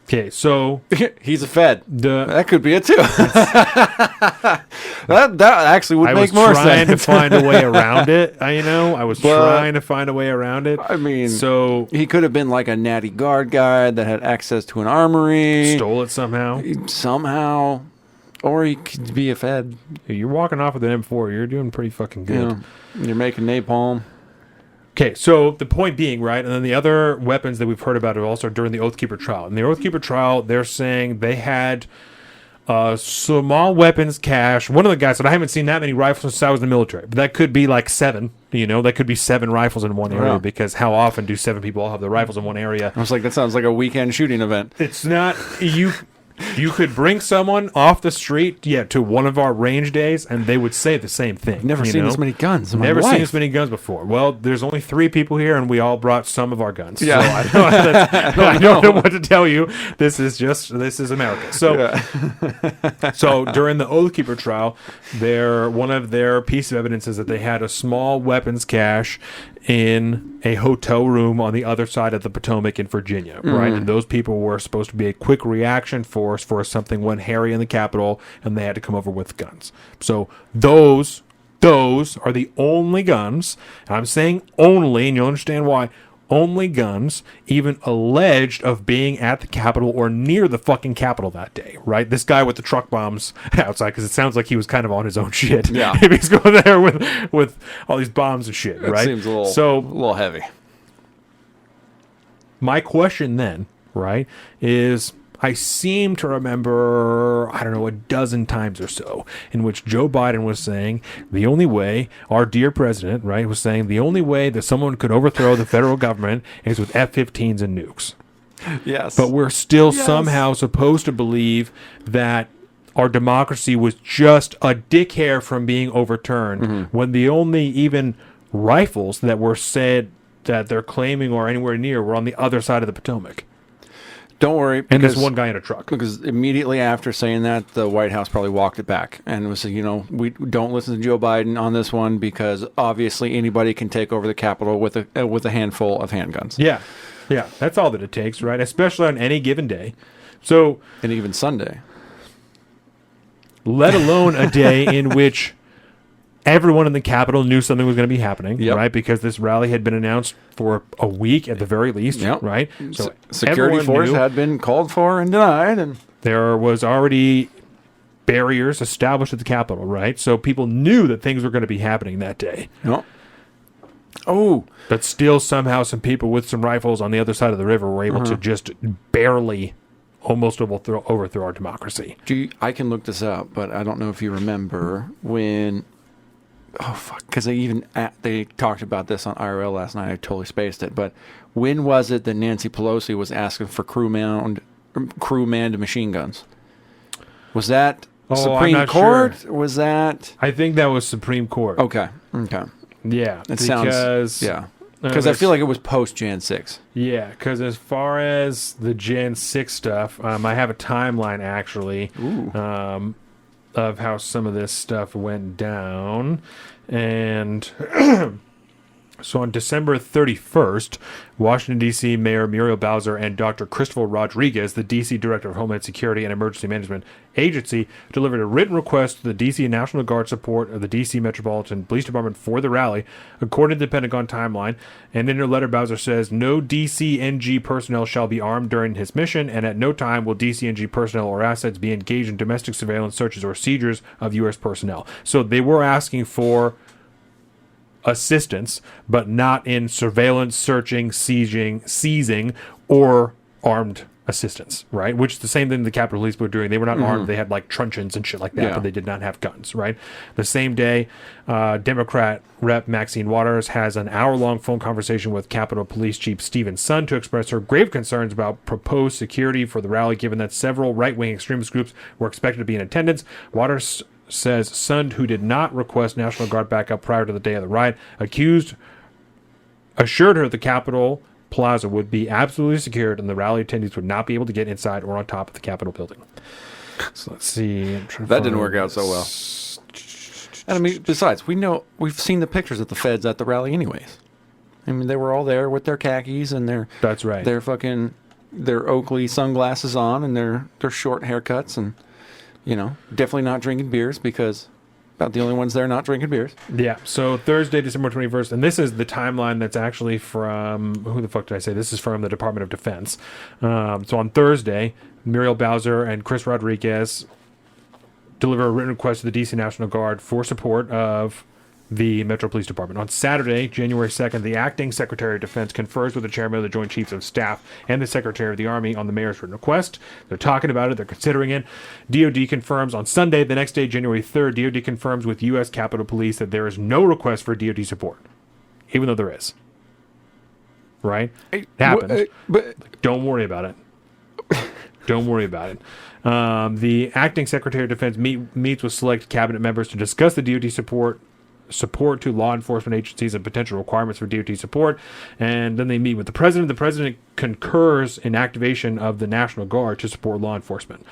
Okay, so He's a Fed. that could be it too. that actually would make more sense. I was trying to find a way around it. I was trying to find a way around it. I mean, so he could have been like a natty guard guy that had access to an armory. stole it somehow. Somehow. Or he could be a Fed. You're walking off with an M4. You're doing pretty fucking good. You're making napalm. Okay, so the point being, right, and then the other weapons that we've heard about are also during the Oathkeeper trial. In the Oathkeeper trial, they're saying they had small weapons cache. One of the guys said, I haven't seen that many rifles since I was in the military. But that could be like 7. That could be 7 rifles in one area because how often do 7 people all have their rifles in one area? I was like, that sounds like a weekend shooting event. It's not... You could bring someone off the street, to one of our range days, and they would say the same thing. Never seen this many guns in my Never life. seen this many guns before. Well, there's only 3 people here, and we all brought some of our guns. Yeah. So I don't know what to tell you. This is America. So, so during the Oathkeeper trial, one of their piece of evidence is that they had a small weapons cache in a hotel room on the other side of the Potomac in Virginia, right? And those people were supposed to be a quick reaction force for something went hairy in the Capitol, and they had to come over with guns. So those are the only guns, and I'm saying only, and you'll understand why, only guns even alleged of being at the Capitol or near the fucking Capitol that day, right? This guy with the truck bombs outside, because it sounds like he was kind of on his own shit. Yeah. If he's going there with all these bombs and shit, right? Seems a little heavy. My question then, right, is I seem to remember, I don't know, a dozen times or so in which Joe Biden was saying the only way, our dear president, right, was saying the only way that someone could overthrow the federal government is with F-15s and nukes. Yes. But we're still somehow supposed to believe that our democracy was just a dick hair from being overturned when the only even rifles that were said that they're claiming or anywhere near were on the other side of the Potomac. Don't worry. And there's one guy in a truck. Because immediately after saying that, the White House probably walked it back and was, we don't listen to Joe Biden on this one because obviously anybody can take over the Capitol with a handful of handguns. Yeah. Yeah. That's all that it takes, right? Especially on any given day. So, and even Sunday. Let alone a day in which everyone in the Capitol knew something was going to be happening, right? Because this rally had been announced for a week at the very least, right? So security force had been called for and denied, and there was already barriers established at the Capitol, right? So people knew that things were going to be happening that day. Yep. Oh, but still, somehow, some people with some rifles on the other side of the river were able to just barely, almost overthrow our democracy. I can look this up, but I don't know if you remember when. Oh fuck! Because they talked about this on IRL last night. I totally spaced it. But when was it that Nancy Pelosi was asking for crew-manned machine guns? Was that Supreme Court? Sure. Was that? I think that was Supreme Court. Okay. Yeah, Because I feel like it was post Jan 6. Yeah, because as far as the Jan 6 stuff, I have a timeline actually. Of how some of this stuff went down. And so on December 31st, Washington, D.C. Mayor Muriel Bowser and Dr. Christopher Rodriguez, the D.C. Director of Homeland Security and Emergency Management Agency, delivered a written request to the D.C. National Guard support of the D.C. Metropolitan Police Department for the rally, according to the Pentagon timeline. And in her letter, Bowser says, no DCNG personnel shall be armed during his mission, and at no time will DCNG personnel or assets be engaged in domestic surveillance, searches, or seizures of U.S. personnel. So they were asking for assistance, but not in surveillance, searching, seizing, or armed assistance, right? Which is the same thing the Capitol Police were doing. They were not armed. They had like truncheons and shit like that, but they did not have guns, right? The same day, Democrat Rep. Maxine Waters has an hour-long phone conversation with Capitol Police Chief Stephen Sund to express her grave concerns about proposed security for the rally, given that several right-wing extremist groups were expected to be in attendance. Waters says Sund, who did not request National Guard backup prior to the day of the riot, assured her the Capitol Plaza would be absolutely secured and the rally attendees would not be able to get inside or on top of the Capitol building. So let's see. That didn't work out so well. And I mean, besides, we've seen the pictures of the feds at the rally anyways. I mean, they were all there with their khakis and their Oakley sunglasses on and their short haircuts and definitely not drinking beers because about the only ones there not drinking beers. Yeah. So Thursday, December 21st, and this is the timeline that's actually from, who the fuck did I say? This is from the Department of Defense. So on Thursday, Muriel Bowser and Chris Rodriguez deliver a written request to the D.C. National Guard for support of the Metro Police Department. On Saturday, January 2nd, the acting Secretary of Defense confers with the Chairman of the Joint Chiefs of Staff and the Secretary of the Army on the mayor's written request. They're talking about it. They're considering it. DOD confirms on Sunday, the next day, January 3rd, DOD confirms with U.S. Capitol Police that there is no request for DOD support, even though there is. Right? It happened. But don't worry about it. Don't worry about it. The acting Secretary of Defense meets with select cabinet members to discuss the DOD support to law enforcement agencies and potential requirements for DOT support. And then they meet with the president. The president concurs in activation of the National Guard to support law enforcement.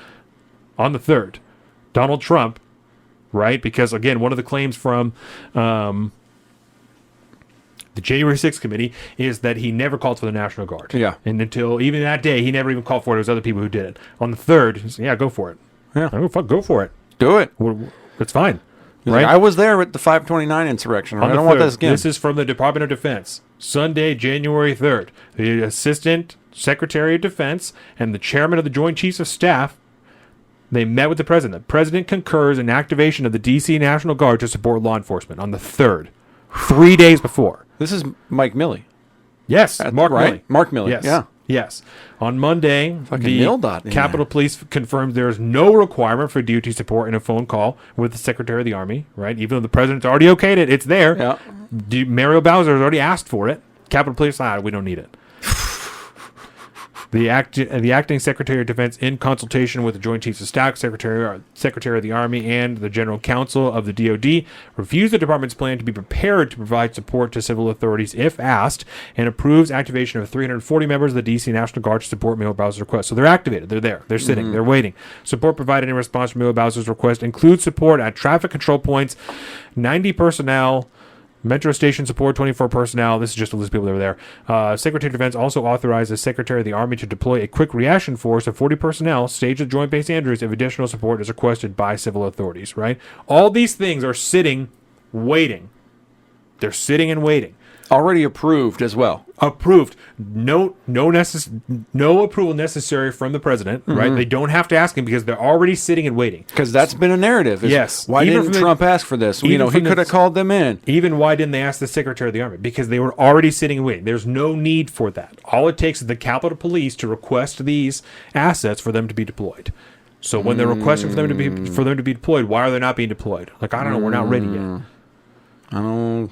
On the 3rd, Donald Trump, right? Because, again, one of the claims from the January 6th committee is that he never called for the National Guard. Yeah. And until even that day, he never even called for it. It was other people who did it. On the 3rd, he said, yeah, go for it. Yeah. Go for it. Do it. It's fine. Right? I was there with the 529 insurrection. Right? I don't want this again. This is from the Department of Defense. Sunday, January 3rd. The Assistant Secretary of Defense and the Chairman of the Joint Chiefs of Staff, they met with the President. The President concurs in activation of the D.C. National Guard to support law enforcement on the 3rd, 3 days before. This is Mike Milley. Yes, Mark Milley. Mark Milley, yes. yeah. Yes. On Monday, Fucking the MilDOT in Capitol Police confirmed there is no requirement for DOT support in a phone call with the Secretary of the Army, right? Even though the President's already okayed it, it's there. Yeah. Mario Bowser has already asked for it. Capitol Police, we don't need it. The acting Secretary of Defense, in consultation with the Joint Chiefs of Staff, Secretary of the Army, and the General Counsel of the DoD, refused the department's plan to be prepared to provide support to civil authorities if asked, and approves activation of 340 members of the D.C. National Guard to support Mayor Bowser's request. So they're activated. They're there. They're sitting. They're waiting. Support provided in response to Mayor Bowser's request includes support at traffic control points, 90 personnel, Metro Station support, 24 personnel. This is just a list of people that were there. Secretary of Defense also authorized the Secretary of the Army to deploy a quick reaction force of 40 personnel staged at Joint Base Andrews if additional support is requested by civil authorities, right? All these things are sitting, waiting. They're sitting and waiting. Already approved as well. Approved. No approval necessary from the president, right? They don't have to ask him because they're already sitting and waiting. Because that's been a narrative. Yes. Why Even didn't from Trump ask for this? He could have called them in. Even why didn't they ask the Secretary of the Army? Because they were already sitting and waiting. There's no need for that. All it takes is the Capitol Police to request these assets for them to be deployed. So when they're requesting for them to be deployed, why are they not being deployed? Like, I don't know. We're not ready yet. I don't.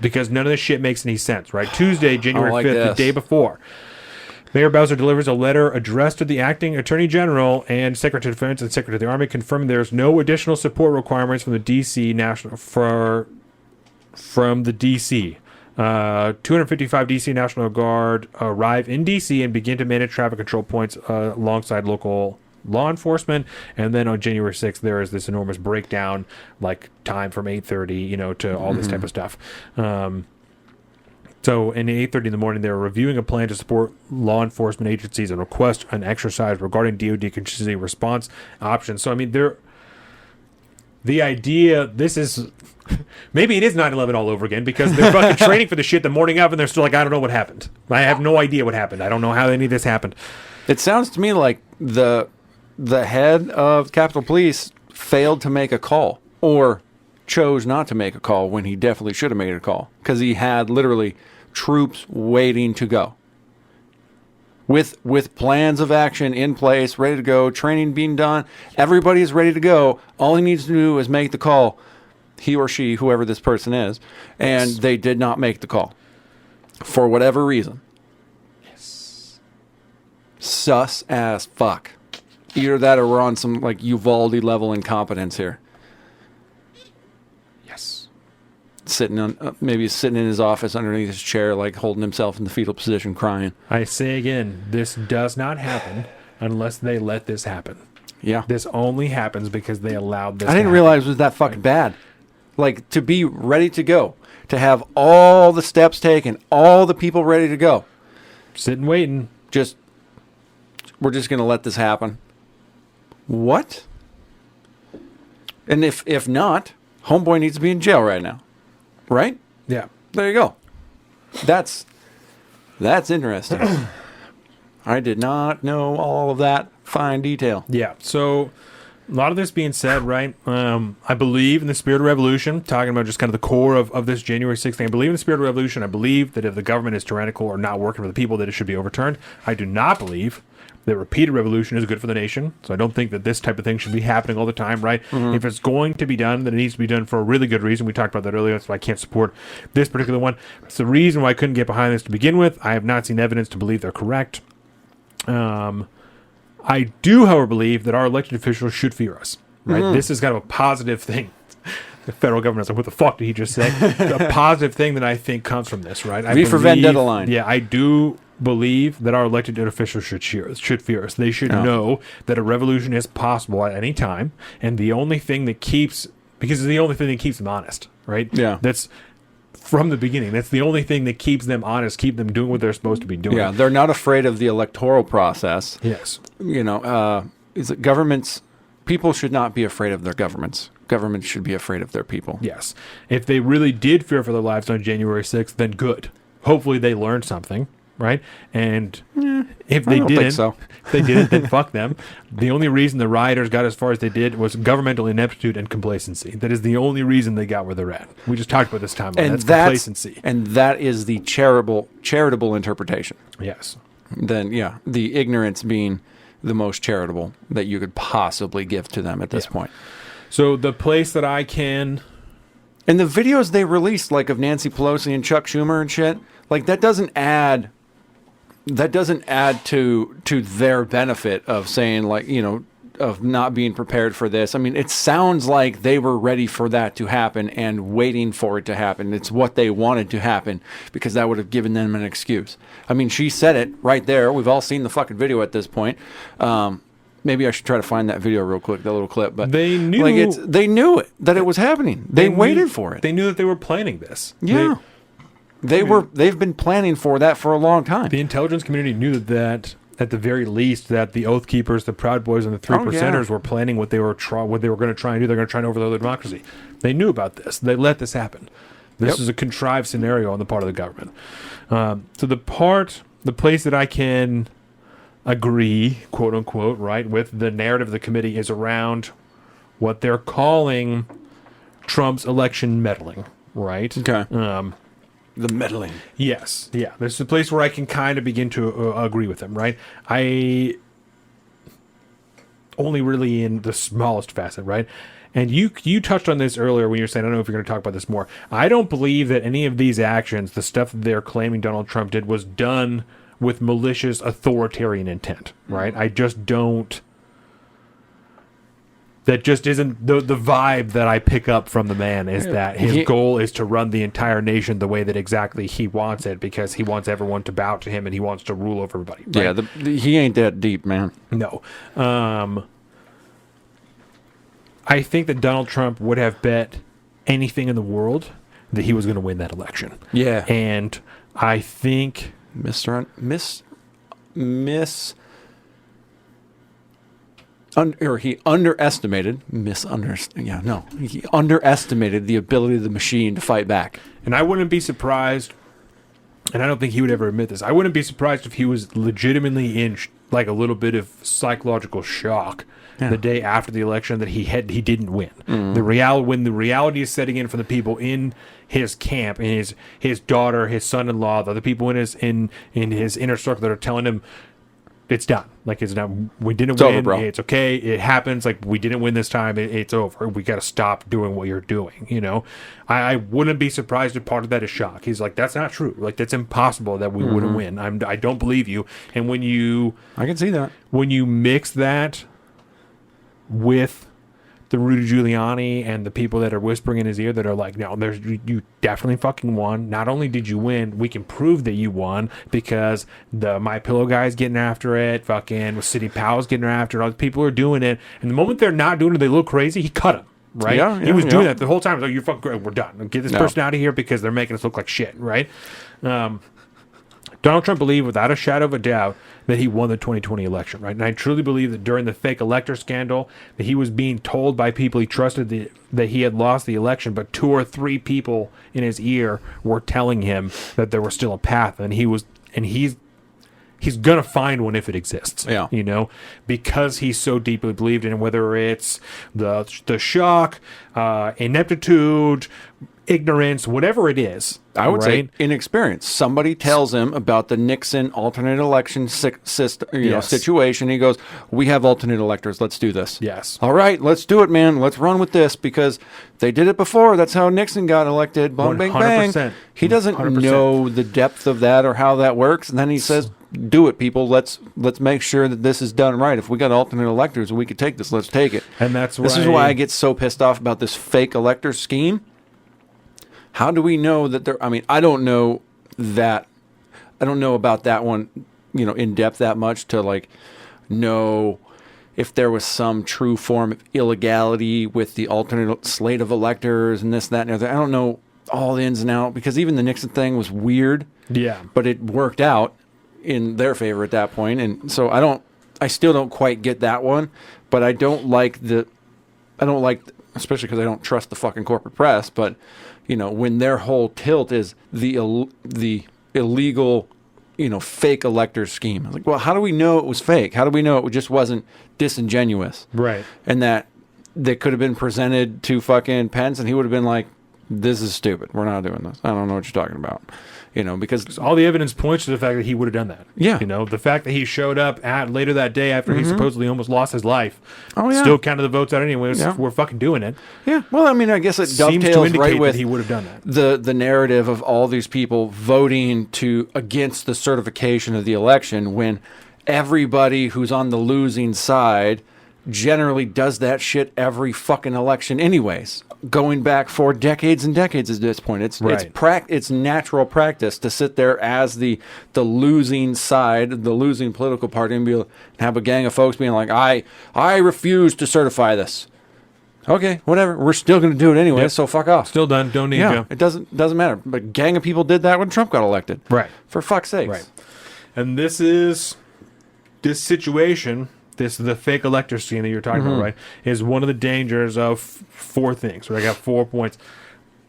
Because none of this shit makes any sense, right? Tuesday, January 5th, the day before, Mayor Bowser delivers a letter addressed to the acting Attorney General and Secretary of Defense and Secretary of the Army, confirming there's no additional support requirements from the DC from the DC. 255 DC National Guard arrive in DC and begin to manage traffic control points alongside local law enforcement. And then on January 6th, there is this enormous breakdown, like time from 8:30, to all this type of stuff. So in 8:30 in the morning, they were reviewing a plan to support law enforcement agencies and request an exercise regarding DoD contingency response options. So, I mean, the idea, this is, maybe it is 9/11 all over again, because they're fucking training for the shit the morning of, and they're still like, I don't know what happened. I have no idea what happened. I don't know how any of this happened. It sounds to me like the head of Capitol Police failed to make a call, or chose not to make a call when he definitely should have made a call, because he had literally troops waiting to go with plans of action in place, ready to go, training being done. Everybody is ready to go. All he needs to do is make the call, he or she, whoever this person is, and they did not make the call for whatever reason. Yes. Sus as fuck. Either that or we're on some like Uvalde level incompetence here. Yes. Maybe sitting in his office underneath his chair, like holding himself in the fetal position, crying. I say again, this does not happen unless they let this happen. Yeah. This only happens because they allowed this. I didn't realize it was that fucking bad. Like, to be ready to go, to have all the steps taken, all the people ready to go. Sitting waiting. We're just going to let this happen. What? And if not, homeboy needs to be in jail right now. Right? Yeah. There you go. That's interesting. I did not know all of that fine detail. Yeah. So a lot of this being said, right, I believe in the spirit of revolution, talking about just kind of the core of this January 6th thing. I believe in the spirit of revolution. I believe that if the government is tyrannical or not working for the people, that it should be overturned. I do not believe that repeated revolution is good for the nation. So I don't think that this type of thing should be happening all the time, right? Mm-hmm. If it's going to be done, then it needs to be done for a really good reason. We talked about that earlier. That's why I can't support this particular one. It's the reason why I couldn't get behind this to begin with. I have not seen evidence to believe they're correct. I do, however, believe that our elected officials should fear us, right? Mm-hmm. This is kind of a positive thing. The federal government's like, what the fuck did he just say? A positive thing that I think comes from this, right? V for Vendetta line. Yeah, I do believe that our elected officials should fear us. They should know that a revolution is possible at any time, and the only thing that keeps them honest, right? Yeah. That's from the beginning. That's the only thing that keeps them honest, keep them doing what they're supposed to be doing. Yeah, they're not afraid of the electoral process. Yes. People should not be afraid of their governments. Governments should be afraid of their people. Yes. If they really did fear for their lives on January 6th, then good. Hopefully they learned something, right? And if they didn't, then fuck them. The only reason the rioters got as far as they did was governmental ineptitude and complacency. That is the only reason they got where they're at. We just talked about this time. That's complacency. And that is the charitable interpretation. Yes. then yeah, the ignorance being the most charitable that you could possibly give to them at this point. So the place that I can... And the videos they released, like of Nancy Pelosi and Chuck Schumer and shit, like that doesn't add to their benefit of saying, like, you know, of not being prepared for this. I mean, it sounds like they were ready for that to happen and waiting for it to happen. It's what they wanted to happen because that would have given them an excuse. I mean, she said it right there. We've all seen the fucking video at this point. Maybe I should try to find that video real quick, that little clip. But they knew, like they knew it, that it was happening. They waited for it. They knew that they were planning this. Yeah. They've been planning for that for a long time. The intelligence community knew that at the very least, that the Oathkeepers, the Proud Boys, and the Three Percenters were planning what they were going to try and do. They're going to try and overthrow the democracy. They knew about this. They let this happen. This is a contrived scenario on the part of the government. So the place that I can agree, quote unquote, right, with the narrative of the committee is around what they're calling Trump's election meddling, right? Okay. The meddling. Yes. Yeah. This is a place where I can kind of begin to agree with them, right? I only really in the smallest facet, right? And you touched on this earlier when you were saying, I don't know if you're going to talk about this more. I don't believe that any of these actions, the stuff that they're claiming Donald Trump did, was done with malicious authoritarian intent, right? I just don't. That just isn't the vibe that I pick up from the man, is that his goal is to run the entire nation the way that exactly he wants it, because he wants everyone to bow to him and he wants to rule over everybody. Right? Yeah, he ain't that deep, man. No. I think that Donald Trump would have bet anything in the world that he was going to win that election. Yeah. And I think... He underestimated the ability of the machine to fight back. And I wouldn't be surprised, and I don't think he would ever admit this, I wouldn't be surprised if he was legitimately in like a little bit of psychological shock the day after the election that he didn't win. Mm. When the reality is setting in for the people in his camp, and his daughter, his son-in-law, the other people in his inner circle that are telling him, it's done. Like, it's done. We didn't win. Over, bro. It's okay. It happens. Like, we didn't win this time. It's over. We got to stop doing what you're doing. You know, I wouldn't be surprised if part of that is shock. He's like, that's not true. Like, that's impossible that we wouldn't win. I don't believe you. And I can see that. When you mix that with the Rudy Giuliani and the people that are whispering in his ear that are like, no, you definitely fucking won. Not only did you win, we can prove that you won because the My Pillow guy's getting after it, fucking City Powell's getting after it, all the people are doing it. And the moment they're not doing it, they look crazy, he cut him. Right? Yeah, he was doing that the whole time. Like, you're fucking great. We're done. Get this person out of here because they're making us look like shit. Right? Donald Trump believed without a shadow of a doubt that he won the 2020 election, right? And I truly believe that during the fake elector scandal, that he was being told by people he trusted that he had lost the election, but 2 or 3 people in his ear were telling him that there was still a path, and he's gonna find one if it exists. Yeah, you know, because he's so deeply believed in it, whether it's the shock, ineptitude, ignorance, whatever it is. I would say inexperience. Somebody tells him about the Nixon alternate election system, situation. He goes, "We have alternate electors. Let's do this." Yes. All right, let's do it, man. Let's run with this because they did it before. That's how Nixon got elected. Boom, bang, bang. He doesn't 100%. know the depth of that or how that works, and then he says, "Do it, people. Let's make sure that this is done right. If we got alternate electors and we could take this, let's take it." And this is why I get so pissed off about this fake elector scheme. How do we know that there? I mean, I don't know about that one, in depth that much to like know if there was some true form of illegality with the alternate slate of electors and this, that, and the other. I don't know all the ins and outs because even the Nixon thing was weird. Yeah, but it worked out in their favor at that point, and so I still don't quite get that one. But I don't like, especially because I don't trust the fucking corporate press, but. When their whole tilt is the illegal, fake elector scheme. I was like, well, how do we know it was fake? How do we know it just wasn't disingenuous? Right. And that could have been presented to fucking Pence and he would have been like, this is stupid. We're not doing this. I don't know what you're talking about. Because all the evidence points to the fact that he would have done that. Yeah. The fact that he showed up later that day after he supposedly almost lost his life, still counted the votes out anyway. Yeah. We're fucking doing it. Yeah. Well, I mean, I guess it Seems to dovetails indicate right with that he would have done that. the narrative of all these people voting against the certification of the election when everybody who's on the losing side generally does that shit every fucking election anyways, going back for decades and decades at this point. It's natural practice to sit there as the losing side, the losing political party, and have a gang of folks being like, I refuse to certify this. Okay, whatever. We're still going to do it anyway, so fuck off. Still done. Don't need you. It doesn't matter. But a gang of people did that when Trump got elected. Right. For fuck's sakes. Right. And this situation, the fake elector scene that you're talking about, right, is one of the dangers of 4 things. Right? I got 4 points.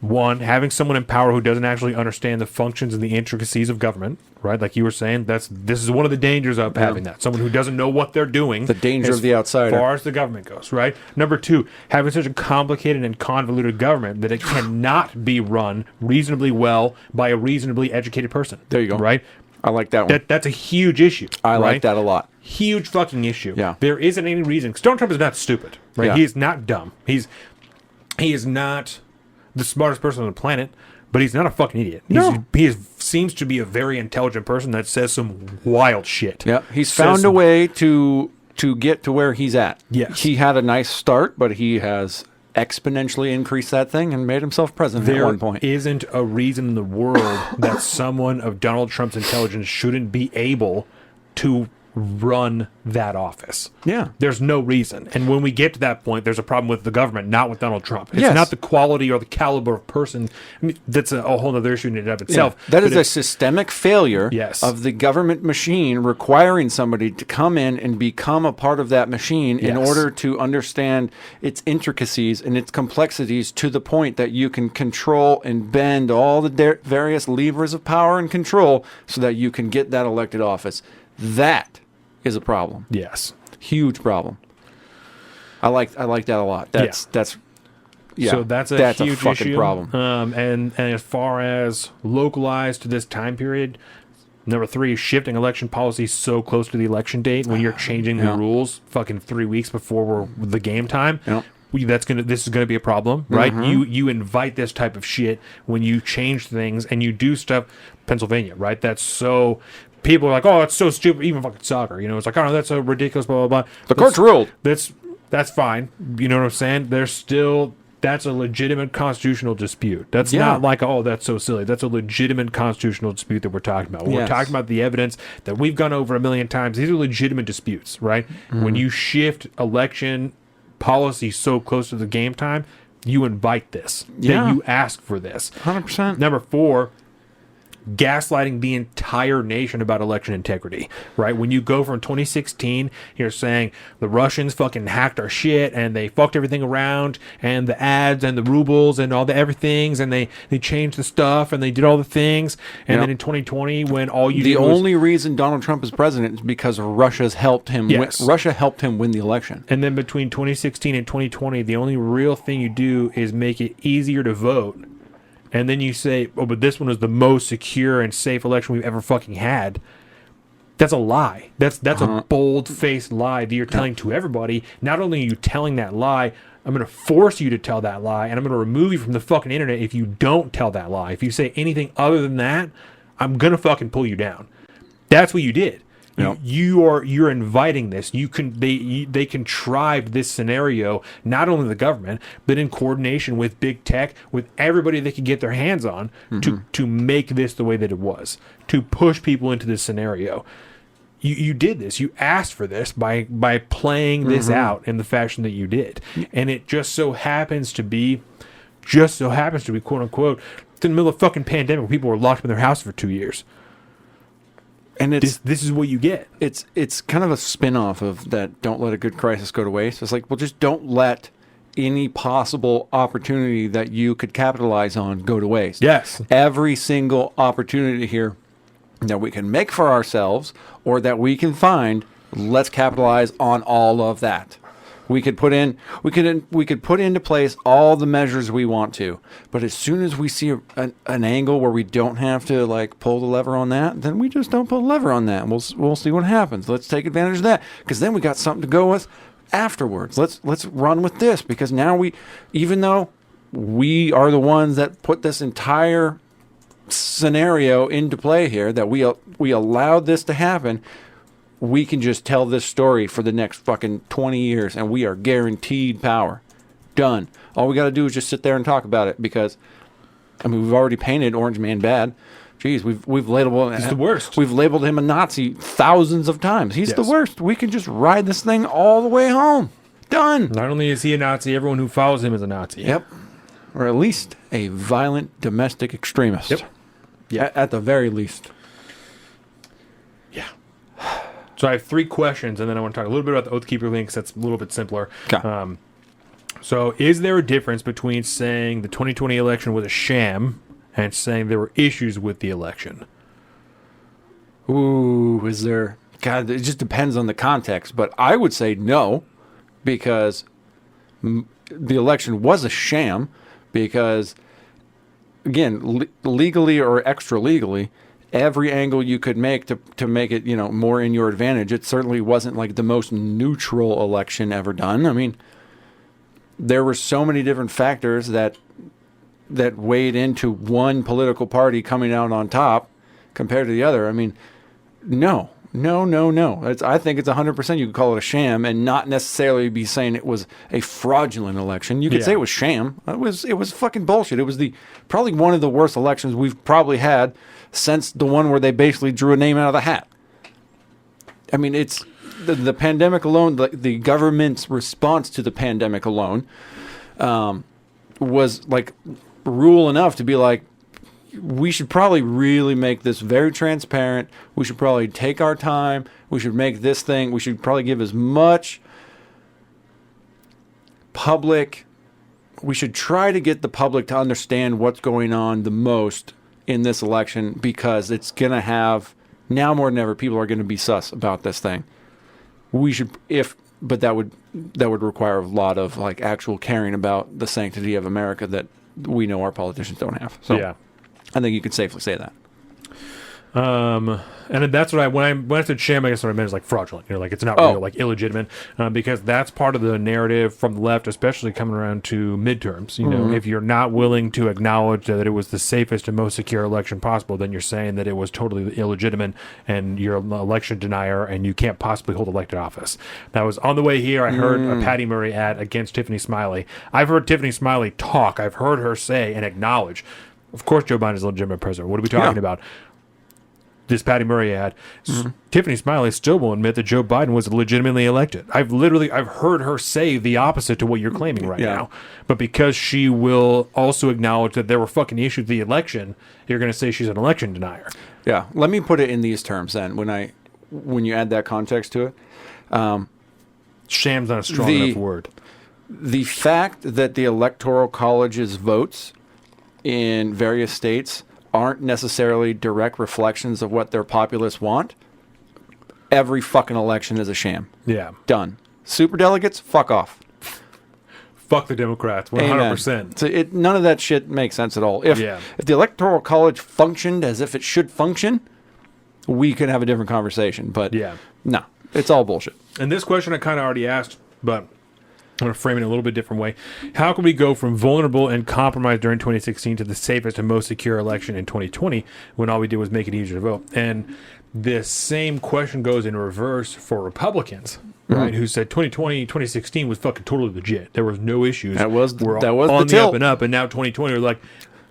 1, having someone in power who doesn't actually understand the functions and the intricacies of government, right? Like you were saying, this is one of the dangers of having that. Someone who doesn't know what they're doing. The danger of the outsider. As far as the government goes, right? Number 2, having such a complicated and convoluted government that it cannot be run reasonably well by a reasonably educated person. There you go. Right? I like that one. That's a huge issue. I like that a lot. Huge fucking issue. Yeah. There isn't any reason. Because Donald Trump is not stupid, right? Yeah. He is not dumb. He is not the smartest person on the planet, but he's not a fucking idiot. Seems to be a very intelligent person that says some wild shit. Yeah, he's found a way to get to where he's at. Yes. He had a nice start, but he has exponentially increased that thing and made himself president at one point. There isn't a reason in the world that someone of Donald Trump's intelligence shouldn't be able to run that office. Yeah. There's no reason. And when we get to that point, there's a problem with the government, not with Donald Trump. It's not the quality or the caliber of person. I mean, that's a whole other issue in and of itself. Yeah. That is a systemic failure Yes. of the government machine requiring somebody to come in and become a part of that machine in Yes. order to understand its intricacies and its complexities to the point that you can control and bend all the various levers of power and control so that you can get that elected office. That is a problem. Yes. Huge problem. I like that a lot. That's So that's a huge fucking issue. problem. And as far as localized to this time period, number 3, shifting election policy so close to the election date when you're changing the rules fucking 3 weeks before the game time. Yep. This is gonna be a problem, right? You invite this type of shit when you change things and you do stuff. Pennsylvania, right? That's so. People are like, oh, that's so stupid. Even fucking soccer, it's like, oh, no, that's so ridiculous. Blah blah blah. The courts ruled. That's fine. You know what I'm saying? That's a legitimate constitutional dispute. That's not like, oh, that's so silly. That's a legitimate constitutional dispute that we're talking about. We're talking about the evidence that we've gone over a million times. These are legitimate disputes, right? When you shift election policy so close to the game time, you invite this. Yeah. You ask for this. 100%. Number 4, gaslighting the entire nation about election integrity, right? When you go from 2016, you're saying the Russians fucking hacked our shit and they fucked everything around and the ads and the rubles and all the everythings and they changed the stuff and they did all the things. And then in 2020, when all you the only reason Donald Trump is president is because Russia's helped him. Yes. Russia helped him win the election. And then between 2016 and 2020, the only real thing you do is make it easier to vote. And then you say, oh, but this one is the most secure and safe election we've ever fucking had. That's a lie. That's a bold-faced lie that you're telling to everybody. Not only are you telling that lie, I'm going to force you to tell that lie, and I'm going to remove you from the fucking internet if you don't tell that lie. If you say anything other than that, I'm going to fucking pull you down. That's what you did. Yep. You're inviting this. They contrived this scenario, not only the government, but in coordination with big tech, with everybody they could get their hands on to make this the way that it was, to push people into this scenario. You did this. You asked for this by playing this out in the fashion that you did, and it just so happens to be quote unquote in the middle of a fucking pandemic where people were locked in their house for 2 years. And this is what you get. It's kind of a spin-off of that don't let a good crisis go to waste. It's like, well, just don't let any possible opportunity that you could capitalize on go to waste. Yes. Every single opportunity here that we can make for ourselves or that we can find, let's capitalize on all of that. We could put into place all the measures we want to, but as soon as we see an angle where we don't have to like pull the lever on that, then we just don't pull the lever on that. We'll see what happens. Let's take advantage of that, because then we got something to go with afterwards. Let's run with this, because now even though we are the ones that put this entire scenario into play here, that we allowed this to happen, we can just tell this story for the next fucking 20 years, and we are guaranteed power. Done. All we got to do is just sit there and talk about it, because, I mean, we've already painted Orange Man bad. Jeez, we've labeled... He's the worst. We've labeled him a Nazi thousands of times. He's Yes. the worst. We can just ride this thing all the way home. Done. Not only is he a Nazi, everyone who follows him is a Nazi. Yep. Or at least a violent domestic extremist. Yep. Yeah. At the very least. Yeah. So I have 3 questions, and then I want to talk a little bit about the Oathkeeper links. That's a little bit simpler. Okay. So is there a difference between saying the 2020 election was a sham and saying there were issues with the election? Ooh, is there... God, it just depends on the context. But I would say no, because the election was a sham, because, again, legally or extra legally, every angle you could make to make it, more in your advantage. It certainly wasn't like the most neutral election ever done. I mean, there were so many different factors that weighed into one political party coming out on top compared to the other. I mean, no. I think it's 100% you could call it a sham and not necessarily be saying it was a fraudulent election. You could say it was sham. It was fucking bullshit. It was probably one of the worst elections we've probably had since the one where they basically drew a name out of the hat. I mean, it's the pandemic alone, the government's response to the pandemic alone was like rule enough to be like, we should probably really make this very transparent. We should probably take our time. We should make this thing, we should probably give as much public, we should try to get the public to understand what's going on the most in this election, because it's going to have, now more than ever, people are going to be sus about this thing. We should, but that would require a lot of like actual caring about the sanctity of America that we know our politicians don't have. So Yeah. I think you could safely say that. And that's what when I said sham, I guess what I meant is like fraudulent. Like it's not real, like illegitimate, because that's part of the narrative from the left, especially coming around to midterms. If you're not willing to acknowledge that it was the safest and most secure election possible, then you're saying that it was totally illegitimate and you're an election denier and you can't possibly hold elected office. That was on the way here. I heard a Patty Murray ad against Tiffany Smiley. I've heard Tiffany Smiley talk. I've heard her say and acknowledge, of course, Joe Biden is a legitimate president. What are we talking about? This Patty Murray ad, Tiffany Smiley still will admit that Joe Biden was legitimately elected. I've heard her say the opposite to what you're claiming right now. But because she will also acknowledge that there were fucking issues with the election, you're going to say she's an election denier. Yeah. Let me put it in these terms then. When you add that context to it, Sham's not a strong enough word. The fact that the Electoral College's votes in various states aren't necessarily direct reflections of what their populace want, every fucking election is a sham. Yeah. Done. Superdelegates, fuck off. Fuck the Democrats, 100%. So none of that shit makes sense at all. If the Electoral College functioned as if it should function, we could have a different conversation. But no, it's all bullshit. And this question I kind of already asked, but I'm going to frame it in a little bit different way. How can we go from vulnerable and compromised during 2016 to the safest and most secure election in 2020 when all we did was make it easier to vote? And this same question goes in reverse for Republicans, right? Who said 2016 was fucking totally legit. There was no issues. That was on the the up and up. And now 2020 we're like,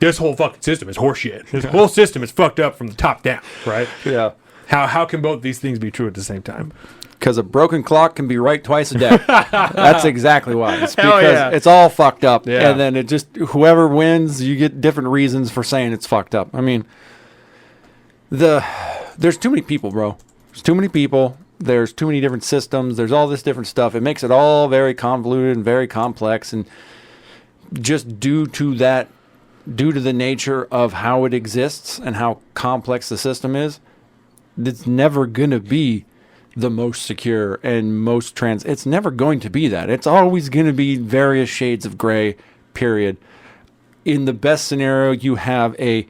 this whole fucking system is horseshit. This whole system is fucked up from the top down, right? Yeah. How can both these things be true at the same time? Because a broken clock can be right twice a day. That's exactly why. It's because it's all fucked up. Yeah. And then it just, whoever wins, you get different reasons for saying it's fucked up. I mean, there's too many people, bro. There's too many people. There's too many different systems. There's all this different stuff. It makes it all very convoluted and very complex. And just due to the nature of how it exists and how complex the system is, it's never going to be the most secure and most it's never going to be that. It's always going to be various shades of gray, period. In the best scenario, you have a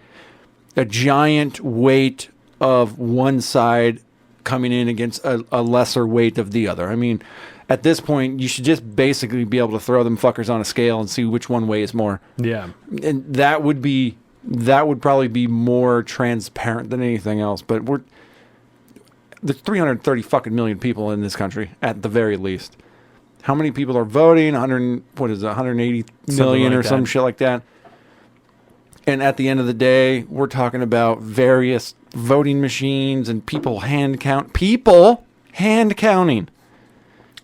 giant weight of one side coming in against a lesser weight of the other. I mean, at this point, you should just basically be able to throw them fuckers on a scale and see which one weighs more. Yeah. And that would probably be more transparent than anything else. But there's 330 fucking million people in this country at the very least. How many people are voting? 180 million or some shit like that. And at the end of the day, we're talking about various voting machines and people hand counting.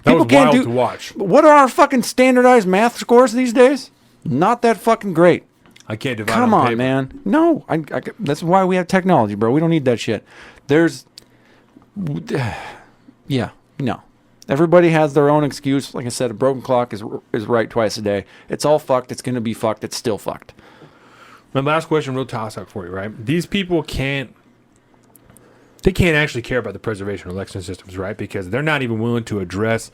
That was wild to watch. What are our fucking standardized math scores these days? Not that fucking great. I can't divide. Come on, man. No, that's why we have technology, bro. We don't need that shit. No. Everybody has their own excuse. Like I said, a broken clock is right twice a day. It's all fucked. It's going to be fucked. It's still fucked. My last question, real toss-up for you, right? These people can't actually care about the preservation of election systems, right? Because they're not even willing to address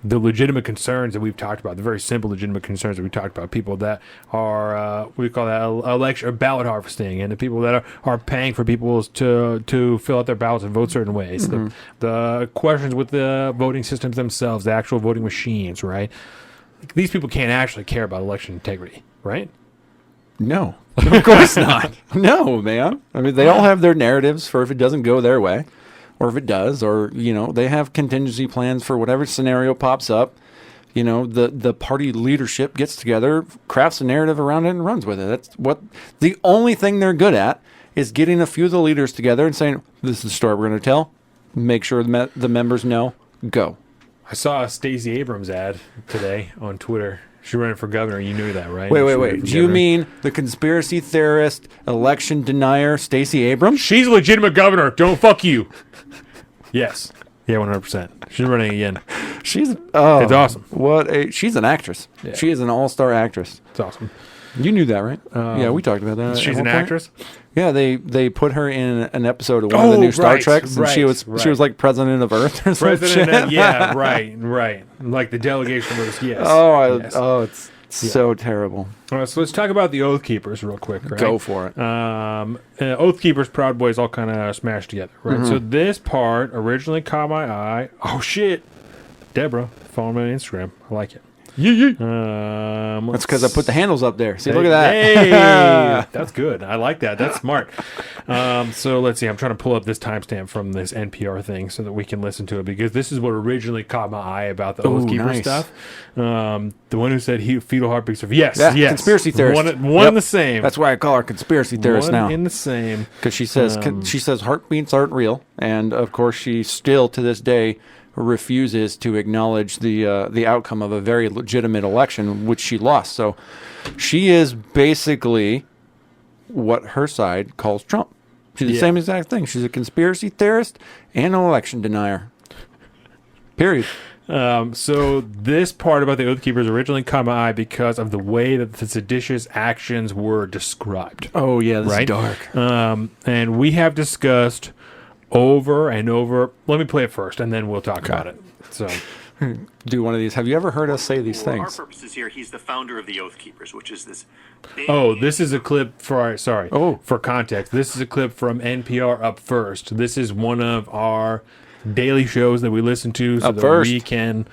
the legitimate concerns that we've talked about, the very simple legitimate concerns that we talked about, people that are, we call that election or ballot harvesting, and the people that are paying for people to fill out their ballots and vote certain ways. Mm-hmm. The questions with the voting systems themselves, the actual voting machines, right? These people can't actually care about election integrity, right? No, of course not. No, man. I mean, they all have their narratives for if it doesn't go their way, or if it does, or, they have contingency plans for whatever scenario pops up. The party leadership gets together, crafts a narrative around it, and runs with it. That's the only thing they're good at is getting a few of the leaders together and saying, this is the story we're going to tell. Make sure the members know. Go. I saw a Stacey Abrams ad today on Twitter. She's running for governor. You knew that, right? Wait. Do you mean the conspiracy theorist, election denier, Stacey Abrams? She's a legitimate governor. Don't fuck you. Yes. Yeah, 100%. She's running again. It's awesome. She's an actress. Yeah. She is an all-star actress. It's awesome. You knew that, right? Yeah, we talked about that. She's an actress? Yeah, they put her in an episode of one of the new Star Treks, and she was like president of Earth or something. Yeah, right. Like the delegation of Earth, yes. It's so terrible. All right, so let's talk about the Oathkeepers real quick, right? Go for it. Oathkeepers, Proud Boys all kind of smashed together, right? Mm-hmm. So this part originally caught my eye. Oh, shit. Deborah, follow me on Instagram. I like it. That's because I put the handles up there. See, look at that. Hey, that's good. I like that. That's smart. So let's see. I'm trying to pull up this timestamp from this NPR thing so that we can listen to it, because this is what originally caught my eye about the Oathkeeper stuff. The one who said fetal heartbeats of yes. Conspiracy theorist. One and the same. That's why I call her conspiracy theorist now. One in the same. Because she says heartbeats aren't real, and of course she still to this day refuses to acknowledge the outcome of a very legitimate election, which she lost. So she is basically what her side calls Trump. She's the same exact thing. She's a conspiracy theorist and an election denier. Period. So this part about the Oathkeepers originally caught my eye because of the way that the seditious actions were described. Oh, yeah, this is dark. And we have discussed over and over. Let me play it first, and then we'll talk about it. So, do one of these. Have you ever heard us say these things? For our purposes here, he's the founder of the Oathkeepers, which is this. This is a clip for. Sorry. For context, this is a clip from NPR Up First. This is one of our daily shows that we listen to, so that we can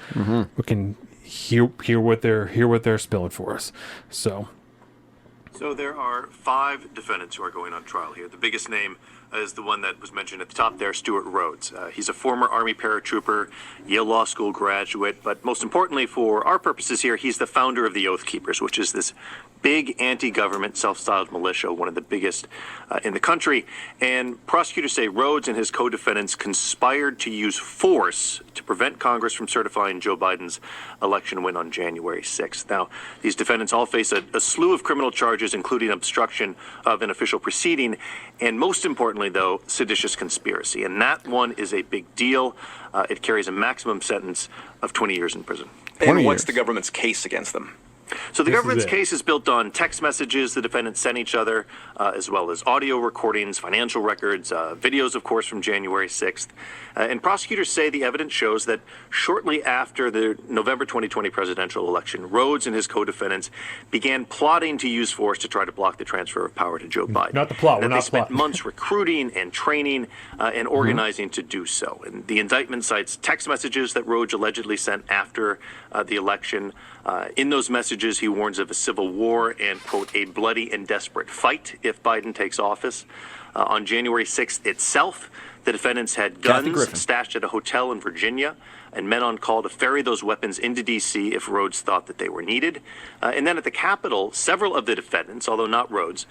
hear what they're spilling for us. So there are 5 defendants who are going on trial here. The biggest name is the one that was mentioned at the top there, Stuart Rhodes. He's a former Army paratrooper, Yale Law School graduate, but most importantly for our purposes here, he's the founder of the Oathkeepers, which is this big anti-government self-styled militia, one of the biggest in the country. And prosecutors say Rhodes and his co-defendants conspired to use force to prevent Congress from certifying Joe Biden's election win on January 6th. Now, these defendants all face a slew of criminal charges, including obstruction of an official proceeding, and most importantly, though, seditious conspiracy. And that one is a big deal. It carries a maximum sentence of 20 years in prison. And what's the government's case against them? So the This is government's it. case is built on text messages the defendants sent each other, as well as audio recordings, financial records, videos, of course, from January 6th. And prosecutors say the evidence shows that shortly after the November 2020 presidential election, Rhodes and his co-defendants began plotting to use force to try to block the transfer of power to Joe Biden. Not the plot. And We're they not spent plotting. months recruiting and training and organizing to do so. And the indictment cites text messages that Rhodes allegedly sent after the election. In those messages, he warns of a civil war and, quote, a bloody and desperate fight if Biden takes office. On January 6th itself, the defendants had Kathy guns Griffin. stashed at a hotel in Virginia and men on call to ferry those weapons into D.C. if Rhodes thought that they were needed. And then at the Capitol, several of the defendants, although not Rhodes,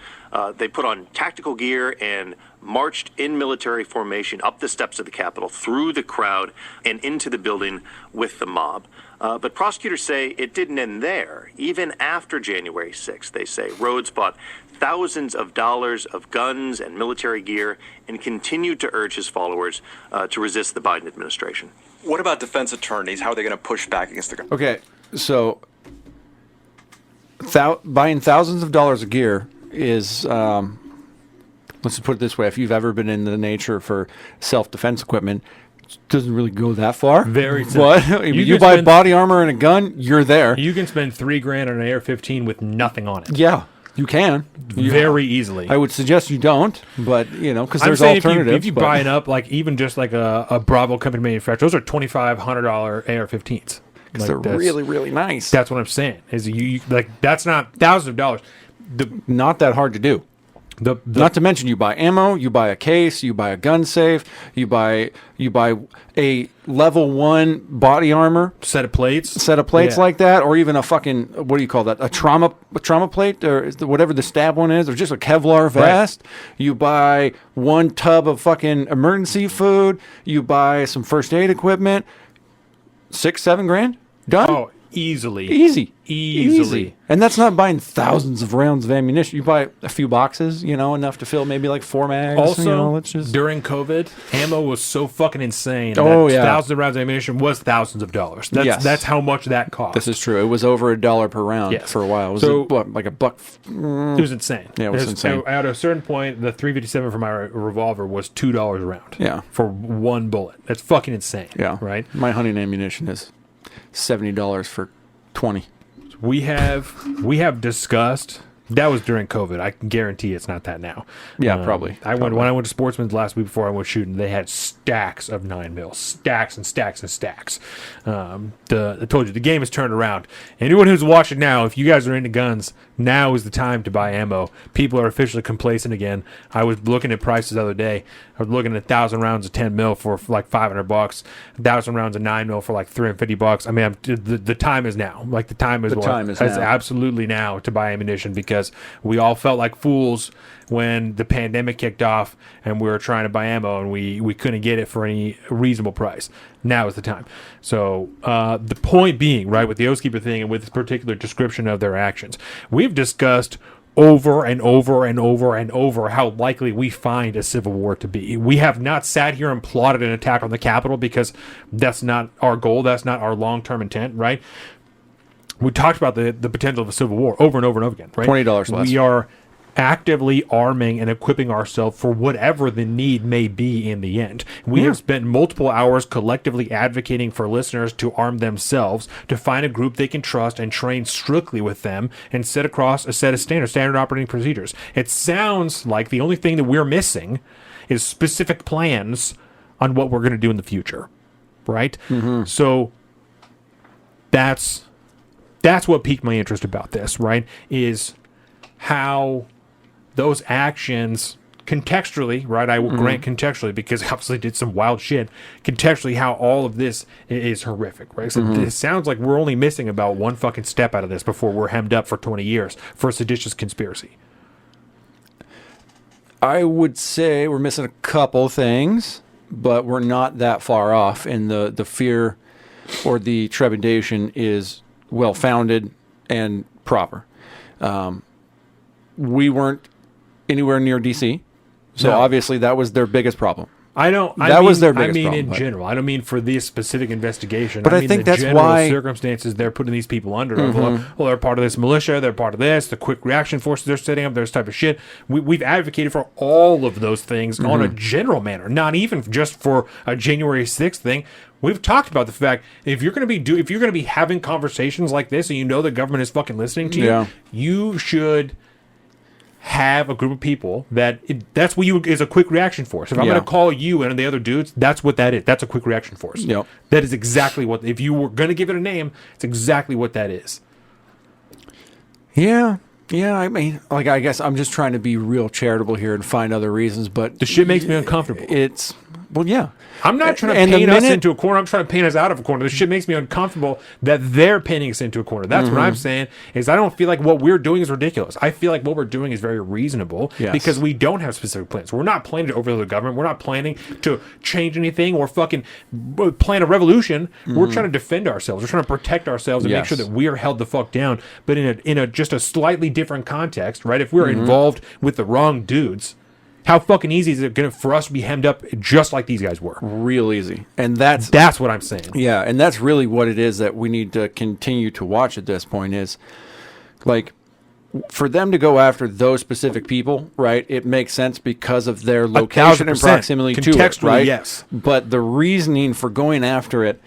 they put on tactical gear and marched in military formation up the steps of the Capitol, through the crowd, and into the building with the mob. But prosecutors say it didn't end there. Even after January 6th, they say Rhodes bought thousands of dollars of guns and military gear and continued to urge his followers to resist the Biden administration. What about defense attorneys? How are they going to push back against the government? Okay, so buying thousands of dollars of gear is, let's just put it this way: if you've ever been in the nature for self-defense equipment, it doesn't really go that far. Very simple. But if You you can buy spend- body armor and a gun, you're there. You can spend $3,000 on an AR-15 with nothing on it. Yeah, you can. Very easily. I would suggest you don't, but because I'm there's saying alternatives. if you but- buy it up, like even just like a Bravo company manufacturer, those are $2,500 AR-15s. Like, they're that's- really, really nice. That's what I'm saying. Is you like that's not thousands of dollars. Not that hard to do. Not to mention, you buy ammo, you buy a case, you buy a gun safe, you buy a level 1 body armor set of plates plates Yeah. like that, or even a fucking, what do you call that? A trauma plate, or whatever the stab one is, or just a Kevlar vest. You buy one tub of fucking emergency food. You buy some first aid equipment. $6-7 grand done. Oh, easily. Easy. And that's not buying thousands of rounds of ammunition. You buy a few boxes, enough to fill maybe like 4 mags. Also, let's just... during COVID, ammo was so fucking insane. Oh, that yeah. thousands of rounds of ammunition was thousands of dollars. That's how much that cost. This is true. It was over $1 per round Yes. for a while. It was So- like a buck. It was insane. Yeah, it was insane. At a certain point, the .357 for my revolver was $2 a round. Yeah. For one bullet. That's fucking insane. Yeah. Right? My hunting ammunition is $70 for 20. We have discussed. That was during COVID. I can guarantee it's not that now. Yeah, probably. When I went to Sportsman's last week before I went shooting. They had stacks of 9mm, stacks and stacks and stacks. I told you the game has turned around. Anyone who's watching now, if you guys are into guns, now is the time to buy ammo. People are officially complacent again. I was looking at prices the other day. I was looking at 1,000 rounds of 10mm for like $500, 1,000 rounds of 9mm for like $350. I mean, the time is now. Like the time is now. absolutely now to buy ammunition, because we all felt like fools when the pandemic kicked off and we were trying to buy ammo and we couldn't get it for any reasonable price. Now is the time. So the point being, right, with the Oathkeeper thing and with this particular description of their actions, we've discussed over and over and over and over how likely we find a civil war to be. We have not sat here and plotted an attack on the Capitol, because that's not our goal. That's not our long-term intent, right? We talked about the potential of a civil war over and over and over again, right? $20 less. We are actively arming and equipping ourselves for whatever the need may be in the end. We have spent multiple hours collectively advocating for listeners to arm themselves, to find a group they can trust and train strictly with them, and set across a set of standard operating procedures. It sounds like the only thing that we're missing is specific plans on what we're going to do in the future, right? So that's what piqued my interest about this, right? Is how those actions contextually, right? I will grant contextually, because obviously did some wild shit. Contextually, how all of this is horrific, right? So it sounds like we're only missing about one fucking step out of this before we're hemmed up for 20 years for a seditious conspiracy. I would say we're missing a couple things, but we're not that far off, and the fear or the trepidation is well-founded and proper. We weren't anywhere near D.C., so No. obviously that was their biggest problem. I don't. That was their biggest I mean, problem, in but- general, I don't mean for this specific investigation. But I mean think the that's general why- circumstances they're putting these people under. Well, they're part of this militia. They're part of this. The quick reaction forces they're setting up. This type of shit. We've advocated for all of those things on a general manner, not even just for a January 6th thing. We've talked about the fact if you're going to be having conversations like this, and you know the government is fucking listening to you, Yeah. you should have a group of people that's what you is a quick reaction force. If I'm Yeah. going to call you and the other dudes, that's what that is. That's a quick reaction force. Yep. That is exactly what. If you were going to give it a name, it's exactly what that is. Yeah. Yeah, I mean, like, I guess I'm just trying to be real charitable here and find other reasons, but The shit makes me uncomfortable. it's, well, yeah. I'm not trying to And the paint us minute- into a corner. I'm trying to paint us out of a corner. This shit makes me uncomfortable that they're painting us into a corner. That's what I'm saying. Is I don't feel like what we're doing is ridiculous. I feel like what we're doing is very reasonable Yes. because we don't have specific plans. We're not planning to overthrow the government. We're not planning to change anything or fucking plan a revolution. We're trying to defend ourselves. We're trying to protect ourselves and make Yes. sure that we are held the fuck down. But in a just a slightly different context, right? If we're involved with the wrong dudes. How fucking easy is it going for us to be hemmed up just like these guys were? Real easy. And that's That's what I'm saying. yeah, and that's really what it is that we need to continue to watch at this point is like for them to go after those specific people, right? It makes sense because of their location and 1,000%. proximity to it, Contextually, right? yes. But the reasoning for going after it,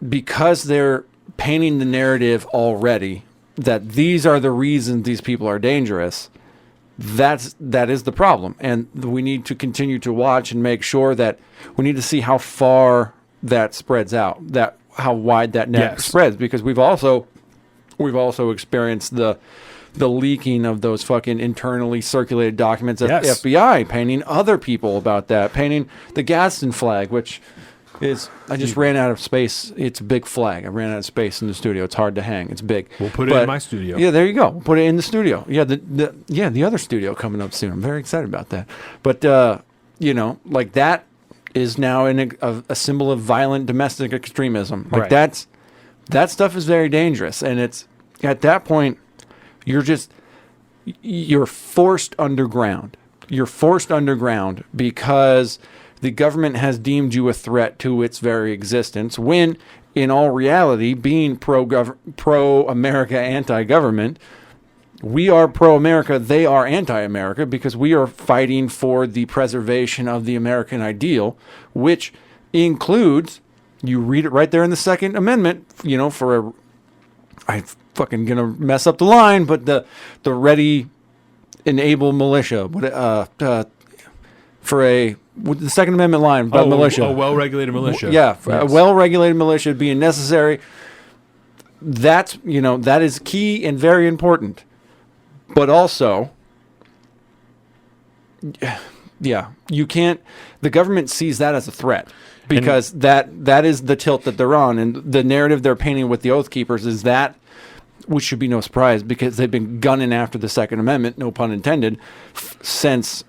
because they're painting the narrative already that these are the reasons these people are dangerous, that is the problem, and we need to continue to watch and make sure that we need to see how far that spreads out, that how wide that net Yes. spreads, because we've also experienced the leaking of those fucking internally circulated documents at Yes. the FBI, painting other people about that, painting the Gadsden flag, which is I just ran out of space. It's a big flag. I ran out of space in the studio. It's hard to hang. It's big. We'll put it in my studio. Yeah, there you go. We'll put it in the studio. Yeah, the other studio coming up soon. I'm very excited about that. But like that is now a symbol of violent domestic extremism. Like Right. that stuff is very dangerous, and it's at that point you're forced underground. You're forced underground because the government has deemed you a threat to its very existence, when in all reality, being pro-America, anti-government, we are pro-America, they are anti-America, because we are fighting for the preservation of the American ideal, which includes, you read it right there in the Second Amendment, I'm fucking gonna mess up the line, but the ready and able militia, with the Second Amendment line about militia. A well-regulated militia. Yeah, a Yes. well-regulated militia being necessary. That is key and very important. But also, yeah, you can't. The government sees that as a threat because that is the tilt that they're on, and the narrative they're painting with the Oathkeepers is that, which should be no surprise because they've been gunning after the Second Amendment, no pun intended, since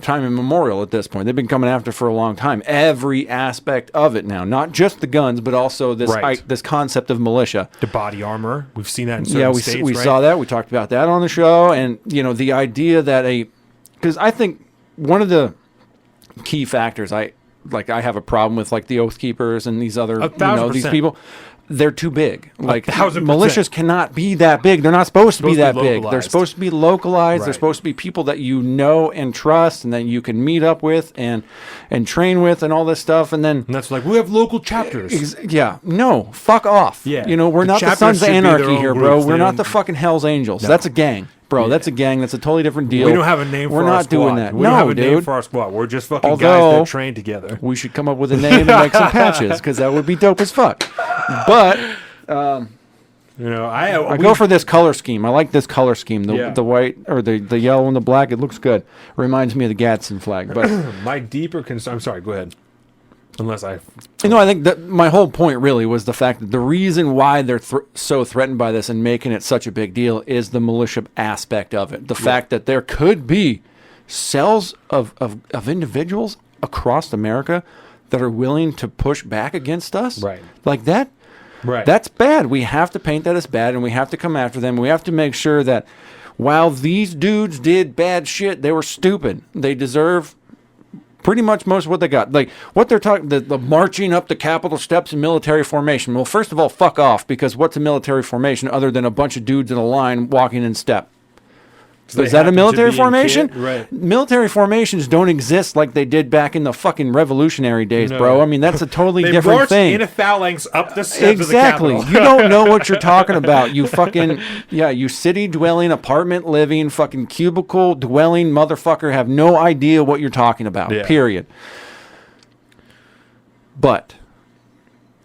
time immemorial at this point. They've been coming after for a long time. Every aspect of it now, not just the guns, but also this Right. this concept of militia. The body armor. We've seen that in certain states, we right? saw that. We talked about that on the show, and the idea that because I think one of the key factors I have a problem with, like the Oathkeepers and these other 1,000%. these people. They're too big. Like 1,000%. militias cannot be that big. They're not supposed to be that big. They're localized. supposed to be localized. They're Right. supposed to be people that you know and trust, and that you can meet up with and train with, and all this stuff. And then And that's like, we have local chapters. no, fuck off. Yeah. We're The not the chapters Sons of should be their Anarchy own here, groups. bro. They We're not don't- the fucking Hell's Angels. No. That's a gang, bro. Yeah. That's a gang. That's a totally different deal. We don't have a name We're for our not squad. doing that. We no, don't have a name dude. for our squad. We're just fucking guys Although- that train together. We should come up with a name and make some patches, because that would be dope as fuck. But I go for this color scheme. I like this color scheme. The white or the yellow and the black. It looks good. Reminds me of the Gadsden flag. But my deeper concern. I'm sorry. Go ahead. Unless I. I think that my whole point really was the fact that the reason why they're so threatened by this and making it such a big deal is the militia aspect of it. The fact that there could be cells of individuals across America that are willing to push back against us. Right. Like that. Right. That's bad. We have to paint that as bad, and we have to come after them. We have to make sure that while these dudes did bad shit, they were stupid. They deserve Pretty much most of what they got. Like, what they're talking, the marching up the Capitol steps in military formation. Well, first of all, fuck off, because what's a military formation other than a bunch of dudes in a line walking in step? So is that a military formation? Right. Military formations don't exist like they did back in the fucking revolutionary days, No. bro. I mean, that's a totally They different marched thing. in a phalanx up the steps Exactly. of the You Capitol. don't know what you're talking about. You fucking, you city dwelling, apartment living, fucking cubicle dwelling motherfucker have no idea what you're talking about, Yeah. period. But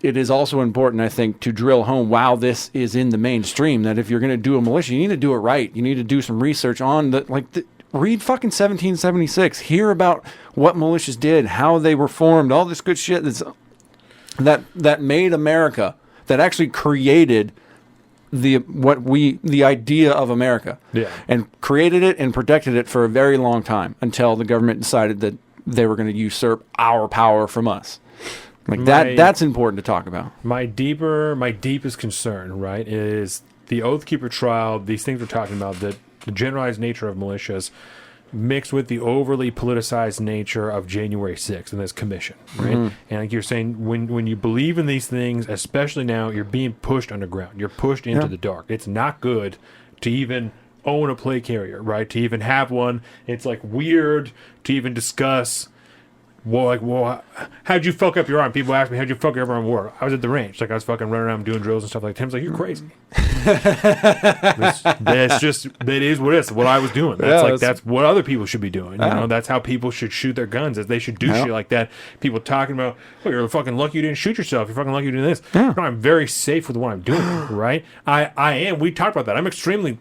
it is also important, I think, to drill home while this is in the mainstream that if you're going to do a militia, you need to do it right. You need to do some research on read fucking 1776. Hear about what militias did, how they were formed, all this good shit that made America, that actually created the idea of America. Yeah. And created it and protected it for a very long time until the government decided that they were going to usurp our power from us. Like that's important to talk about. My deepest concern, right, is the Oathkeeper trial, these things we're talking about, the generalized nature of militias mixed with the overly politicized nature of January 6th and this commission, right? And like you're saying, when you believe in these things, especially now, you're being pushed underground. You're pushed into the dark. It's not good to even own a plate carrier, right? To even have one. It's like weird to even discuss. Well, how'd you fuck up your arm? People ask me, how'd you fuck your arm at work? I was at the range. Like, I was fucking running around doing drills and stuff like that. Tim's like, you're crazy. That's just, that is what it is. What I was doing. That's what other people should be doing. You know, that's how people should shoot their guns, as they should do shit like that. People talking about, oh, you're fucking lucky you didn't shoot yourself. You're fucking lucky you did this. No, I'm very safe with what I'm doing, right? I am. We talked about that. I'm extremely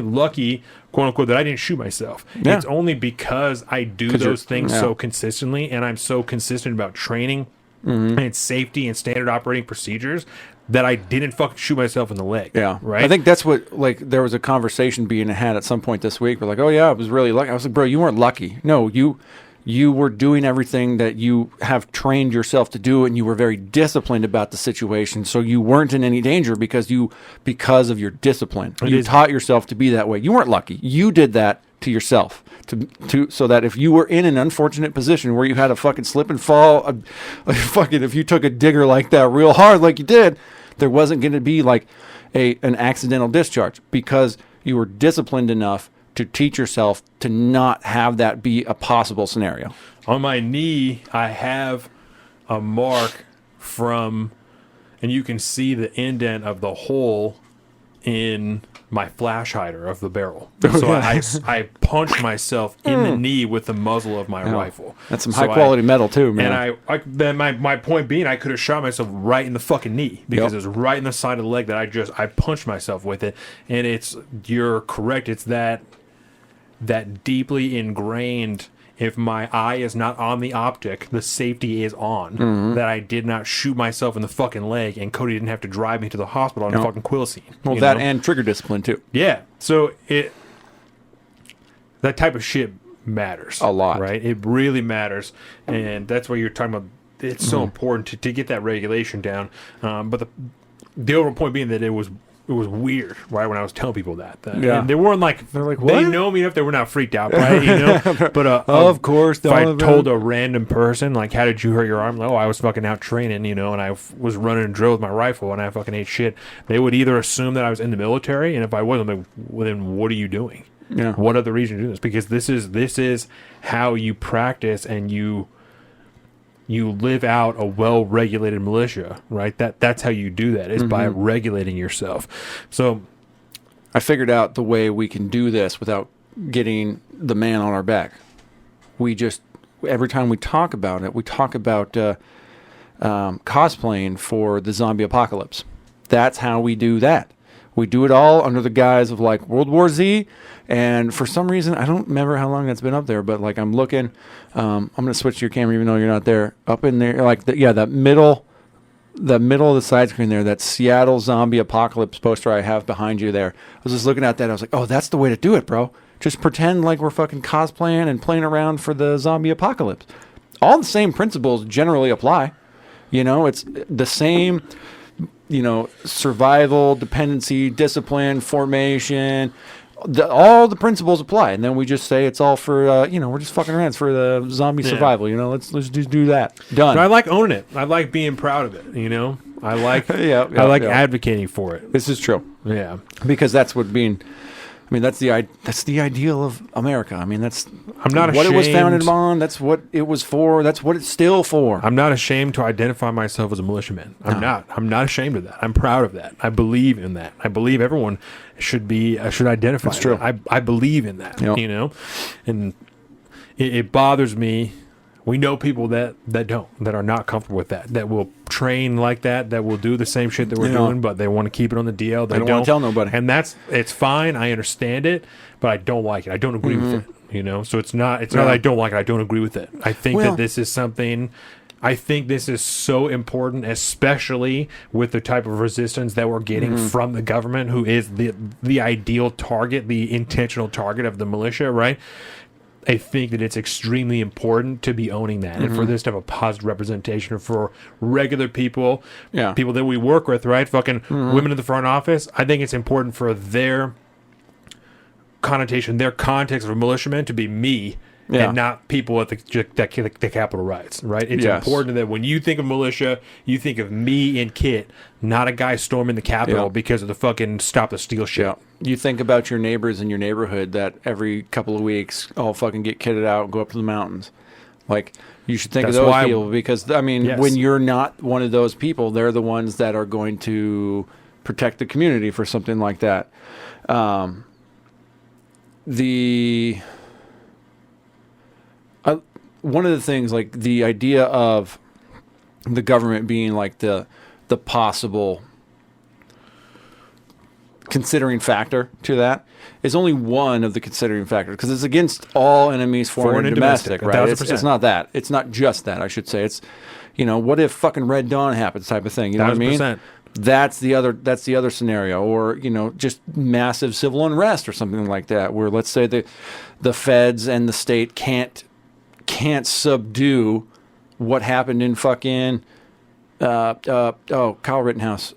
lucky, quote unquote, that I didn't shoot myself. Yeah. It's only because I do those things so consistently, and I'm so consistent about training and safety and standard operating procedures that I didn't fucking shoot myself in the leg. Yeah. Right? I think that's what, like, there was a conversation being had at some point this week. We're like, oh yeah, I was really lucky. I was like, bro, you weren't lucky. No, you were doing everything that you have trained yourself to do, and you were very disciplined about the situation. So you weren't in any danger because of your discipline. You taught yourself to be that way. You weren't lucky. You did that to yourself so that if you were in an unfortunate position where you had a fucking slip and fall, if you took a digger like that real hard like you did, there wasn't going to be like an accidental discharge because you were disciplined enough to teach yourself to not have that be a possible scenario. On my knee, I have a mark from, and you can see the indent of the hole in my flash hider of the barrel. So I punched myself in the knee with the muzzle of my rifle. That's some high quality metal too, man. And then my point being, I could have shot myself right in the fucking knee because it was right in the side of the leg that I punched myself with it. And you're correct. It's that deeply ingrained, if my eye is not on the optic, the safety is on, that I did not shoot myself in the fucking leg, and Cody didn't have to drive me to the hospital on fucking Quilcene. Well, that know? And trigger discipline too. Yeah. So that type of shit matters. A lot. Right? It really matters. And that's what you're talking about. It's so important to get that regulation down. But the overall point being that it was weird, right, when I was telling people that. And they weren't like, they're like, what? They know me enough, they were not freaked out, right? You know? But of course, if I told a random person, like, how did you hurt your arm? Like, oh, I was fucking out training, you know, and I was running a drill with my rifle, and I fucking ate shit. They would either assume that I was in the military, and if I wasn't, like, well, then what are you doing? Yeah. What other reason to do this? Because this is how you practice and you live out a well-regulated militia, right? That's how you do that, is by regulating yourself. So I figured out the way we can do this without getting the man on our back. We just, every time we talk about it, we talk about cosplaying for the zombie apocalypse. That's how we do that. We do it all under the guise of like World War Z, and for some reason, I don't remember how long that's been up there, but like I'm looking, I'm going to switch to your camera even though you're not there. Up in there, like that middle of the side screen there, that Seattle zombie apocalypse poster I have behind you there. I was just looking at that. I was like, oh, that's the way to do it, bro. Just pretend like we're fucking cosplaying and playing around for the zombie apocalypse. All the same principles generally apply. You know, it's the same, you know, survival, dependency, discipline, formation, all the principles apply, and then we just say it's all for we're just fucking around. It's for the zombie survival. Let's just do that. Done. But I like owning it. I like being proud of it. I like advocating for it. This is true. Yeah, because that's what being. I mean, that's the ideal of America. I mean, that's I'm not what ashamed. It was founded on. That's what it was for. That's what it's still for. I'm not ashamed to identify myself as a militiaman. I'm not. I'm not ashamed of that. I'm proud of that. I believe in that. I believe everyone should identify. That's true. I believe in that. Yep. And it bothers me. We know people that are not comfortable with that will train like that will do the same shit that we're doing, but they want to keep it on the DL. They don't want to tell nobody. And it's fine. I understand it, but I don't like it. I don't agree with it. So it's not that I don't like it. I don't agree with it. I think that this is something. I think this is so important, especially with the type of resistance that we're getting from the government, who is the ideal target, the intentional target of the militia, right? I think that it's extremely important to be owning that, and for this to have a positive representation for regular people, people that we work with, right? Fucking women in the front office. I think it's important for their connotation, their context of a militiaman to be me. And not people at the Capitol riots, right? It's important that when you think of militia, you think of me and Kit, not a guy storming the Capitol because of the fucking stop the steal shit. Yeah. You think about your neighbors in your neighborhood that every couple of weeks all fucking get kitted out and go up to the mountains. Like, you should think of those people because, I mean, when you're not one of those people, they're the ones that are going to protect the community for something like that. One of the things, like the idea of the government being like the possible considering factor to that is only one of the considering factors, because it's against all enemies, foreign and domestic, right? It's not that. It's not just that, I should say. It's, what if fucking Red Dawn happens type of thing. You know what I mean? That's the other scenario, or just massive civil unrest or something like that, where let's say the feds and the state can't subdue what happened in fucking Kyle Rittenhouse.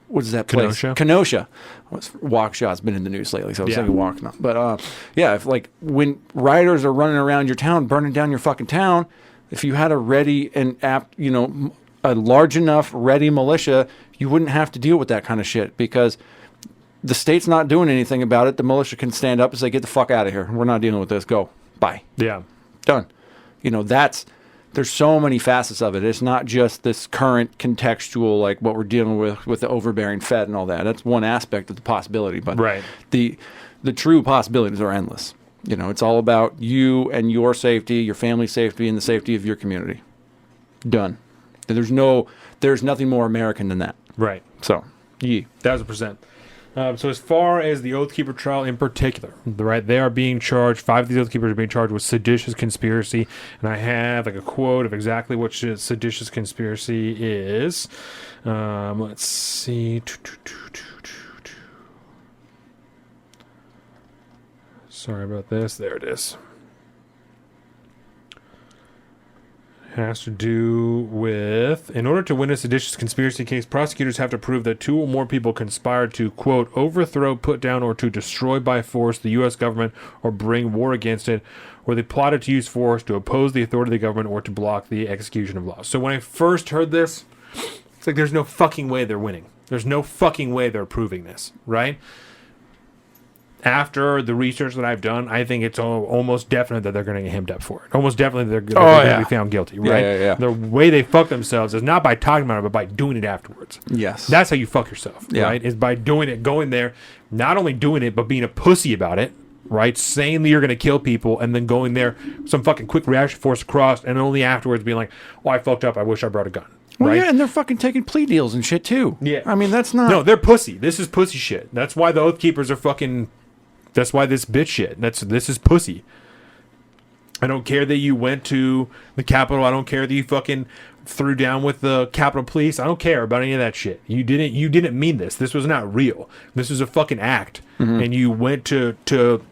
What is that place? Kenosha. Waukesha's been in the news lately, so I was thinking Waukesha. But if like when rioters are running around your town, burning down your fucking town, if you had a ready and apt, a large enough ready militia, you wouldn't have to deal with that kind of shit, because the state's not doing anything about it. The militia can stand up and say, "Get the fuck out of here. We're not dealing with this. Go." Bye. Yeah. Done. There's so many facets of it. It's not just this current contextual, like what we're dealing with the overbearing Fed and all that. That's one aspect of the possibility, but the true possibilities are endless. It's all about you and your safety, your family's safety, and the safety of your community. Done. There's nothing more American than that. Right. So, 1,000%. So as far as the Oathkeeper trial in particular, right, they are being charged, 5 of these Oathkeepers are being charged with seditious conspiracy, and I have like a quote of exactly what seditious conspiracy is. Let's see. Sorry about this. There it is. Has to do with, in order to win a seditious conspiracy case, prosecutors have to prove that 2 or more people conspired to, quote, overthrow, put down, or to destroy by force the U.S. government or bring war against it, or they plotted to use force to oppose the authority of the government or to block the execution of laws. So when I first heard this, it's like there's no fucking way they're winning. There's no fucking way they're proving this, right? After the research that I've done, I think it's almost definite that they're going to get hemmed up for it. Almost definitely they're going to be found guilty, right? Yeah. The way they fuck themselves is not by talking about it, but by doing it afterwards. Yes. That's how you fuck yourself, right? Is by doing it, going there, not only doing it, but being a pussy about it, right? Saying that you're going to kill people, and then going there, some fucking quick reaction force across, and only afterwards being like, oh, I fucked up, I wish I brought a gun. Well, right? yeah, and they're fucking taking plea deals and shit, too. Yeah. I mean, that's not... No, they're pussy. This is pussy shit. That's why the Oathkeepers are fucking... That's why this bitch shit. This is pussy. I don't care that you went to the Capitol. I don't care that you fucking threw down with the Capitol Police. I don't care about any of that shit. You didn't mean this. This was not real. This was a fucking act. And you went to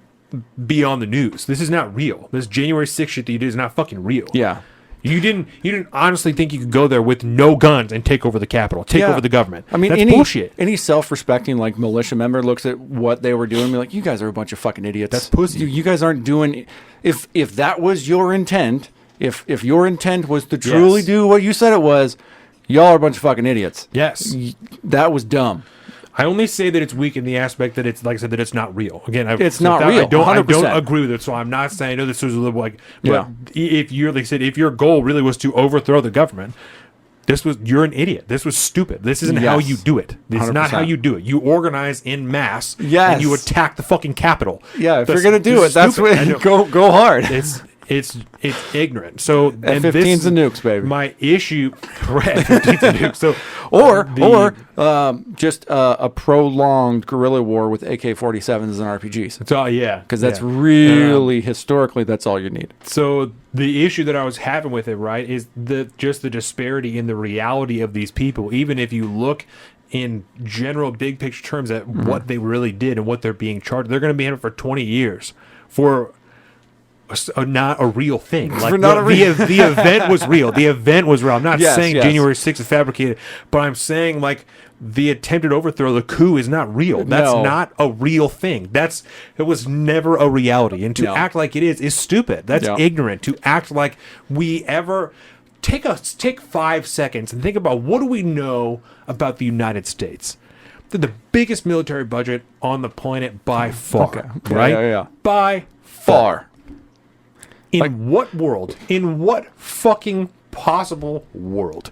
be on the news. This is not real. This January 6th shit that you did is not fucking real. Yeah. You didn't honestly think you could go there with no guns and take over the Capitol, take over the government. I mean, that's bullshit. Any self-respecting like militia member looks at what they were doing and be like, you guys are a bunch of fucking idiots. That's pussy. You guys aren't doing. If that was your intent, if your intent was to truly do what you said it was, y'all are a bunch of fucking idiots. Yes. That was dumb. I only say that it's weak in the aspect that it's, like I said, that it's not real. Again, it's not real. I don't 100%. agree with it, so I'm not saying, I know this was a little like, but if you're, like I said, if your goal really was to overthrow the government, you're an idiot. This was stupid. This isn't how you do it. This is not how you do it. You organize in mass and you attack the fucking Capitol. Yeah, if you're going to do it, that's what, go hard. It's ignorant. So F-15s and nukes, baby. My issue, F-15s and nukes. So just a prolonged guerrilla war with AK-47s and RPGs. So because that's really historically that's all you need. So the issue that I was having with it, right, is just the disparity in the reality of these people. Even if you look in general big picture terms at what they really did and what they're being charged, they're going to be in it for 20 years for not a real thing. Like the event was real. The event was real. I'm not saying January 6th is fabricated, but I'm saying like the attempted overthrow, the coup, is not real. That's not a real thing. It was never a reality. And to act like it is stupid. That's ignorant. To act like we ever take 5 seconds and think about what do we know about the United States. They're the biggest military budget on the planet by far. Right? By far. In what world, in what fucking possible world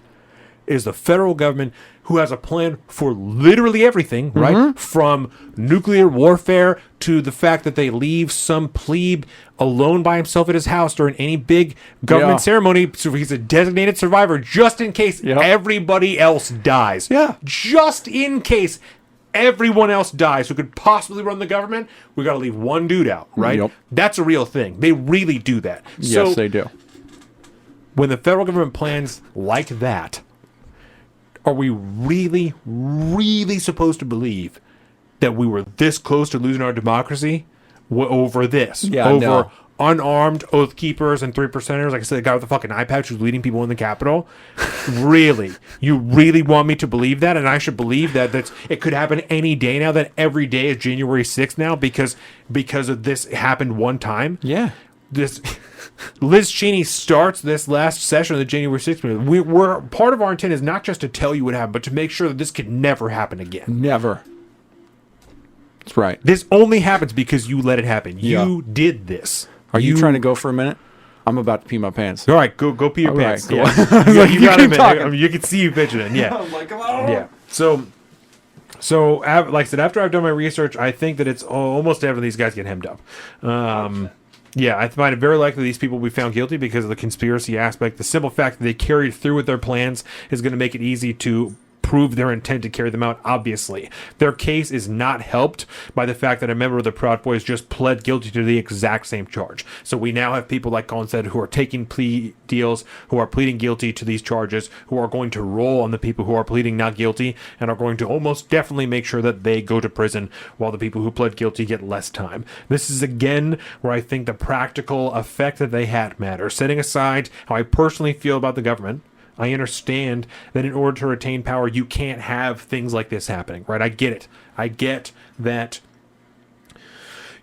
is the federal government, who has a plan for literally everything, right? From nuclear warfare to the fact that they leave some plebe alone by himself at his house during any big government ceremony, so he's a designated survivor just in case everybody else dies. Yeah. Just in case everyone else dies who could possibly run the government, we got to leave one dude out, right? Yep. That's a real thing. They really do that. Yes, they do. When the federal government plans like that, are we really, really supposed to believe that we were this close to losing our democracy over this? Over unarmed Oath Keepers and 3%ers, like I said, the guy with the fucking eye patch who's leading people in the Capitol? Really? You really want me to believe that? And I should believe that it could happen any day now, that every day is January 6th now because of this happened one time? Yeah. Liz Cheney starts this last session of the January 6th meeting. We're part of our intent is not just to tell you what happened, but to make sure that this could never happen again. Never. That's right. This only happens because you let it happen. You did this. Are you trying to go for a minute? I'm about to pee my pants. All right, go pee your pants. Right, yeah. You got a minute. I mean, you can see you fidgeting. Yeah. I'm like, come on. Yeah. So, like I said, after I've done my research, I think that it's almost every these guys get hemmed up. Yeah, I find it very likely these people will be found guilty because of the conspiracy aspect. The simple fact that they carried through with their plans is going to make it easy to prove their intent to carry them out, obviously. Their case is not helped by the fact that a member of the Proud Boys just pled guilty to the exact same charge. So we now have people, like Colin said, who are taking plea deals, who are pleading guilty to these charges, who are going to roll on the people who are pleading not guilty, and are going to almost definitely make sure that they go to prison while the people who pled guilty get less time. This is, again, where I think the practical effect that they had matters. Setting aside how I personally feel about the government, I understand that in order to retain power, you can't have things like this happening, right? I get it. I get that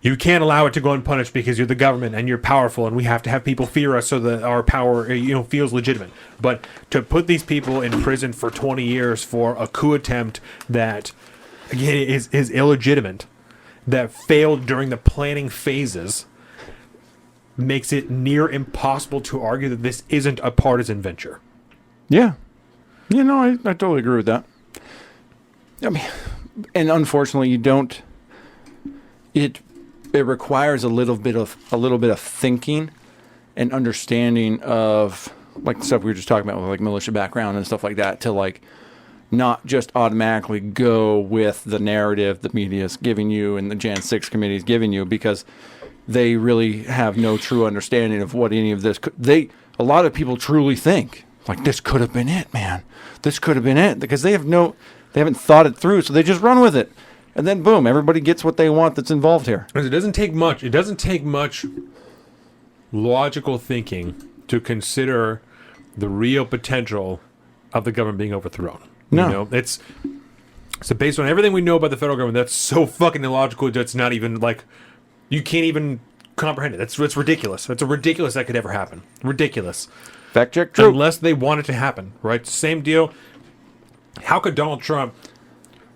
you can't allow it to go unpunished because you're the government and you're powerful, and we have to have people fear us so that our power, feels legitimate. But to put these people in prison for 20 years for a coup attempt that, again, is illegitimate, that failed during the planning phases, makes it near impossible to argue that this isn't a partisan venture. Yeah. I totally agree with that. I mean, and unfortunately, you don't. It requires a little bit of thinking and understanding of like the stuff we were just talking about with like militia background and stuff like that to like not just automatically go with the narrative the media is giving you and the Jan 6 committee is giving you, because they really have no true understanding of what any of this a lot of people truly think like this could have been it, man. This could have been it, because they haven't thought it through, so they just run with it. And then boom, everybody gets what they want that's involved here. It doesn't take much. It doesn't take much logical thinking to consider the real potential of the government being overthrown. No. You know, it's so based on everything we know about the federal government, that's so fucking illogical. That's not even like you can't even comprehend it. It's ridiculous. It's ridiculous that could ever happen. Ridiculous. Fact check true. Unless they want it to happen, right? Same deal. How could Donald Trump,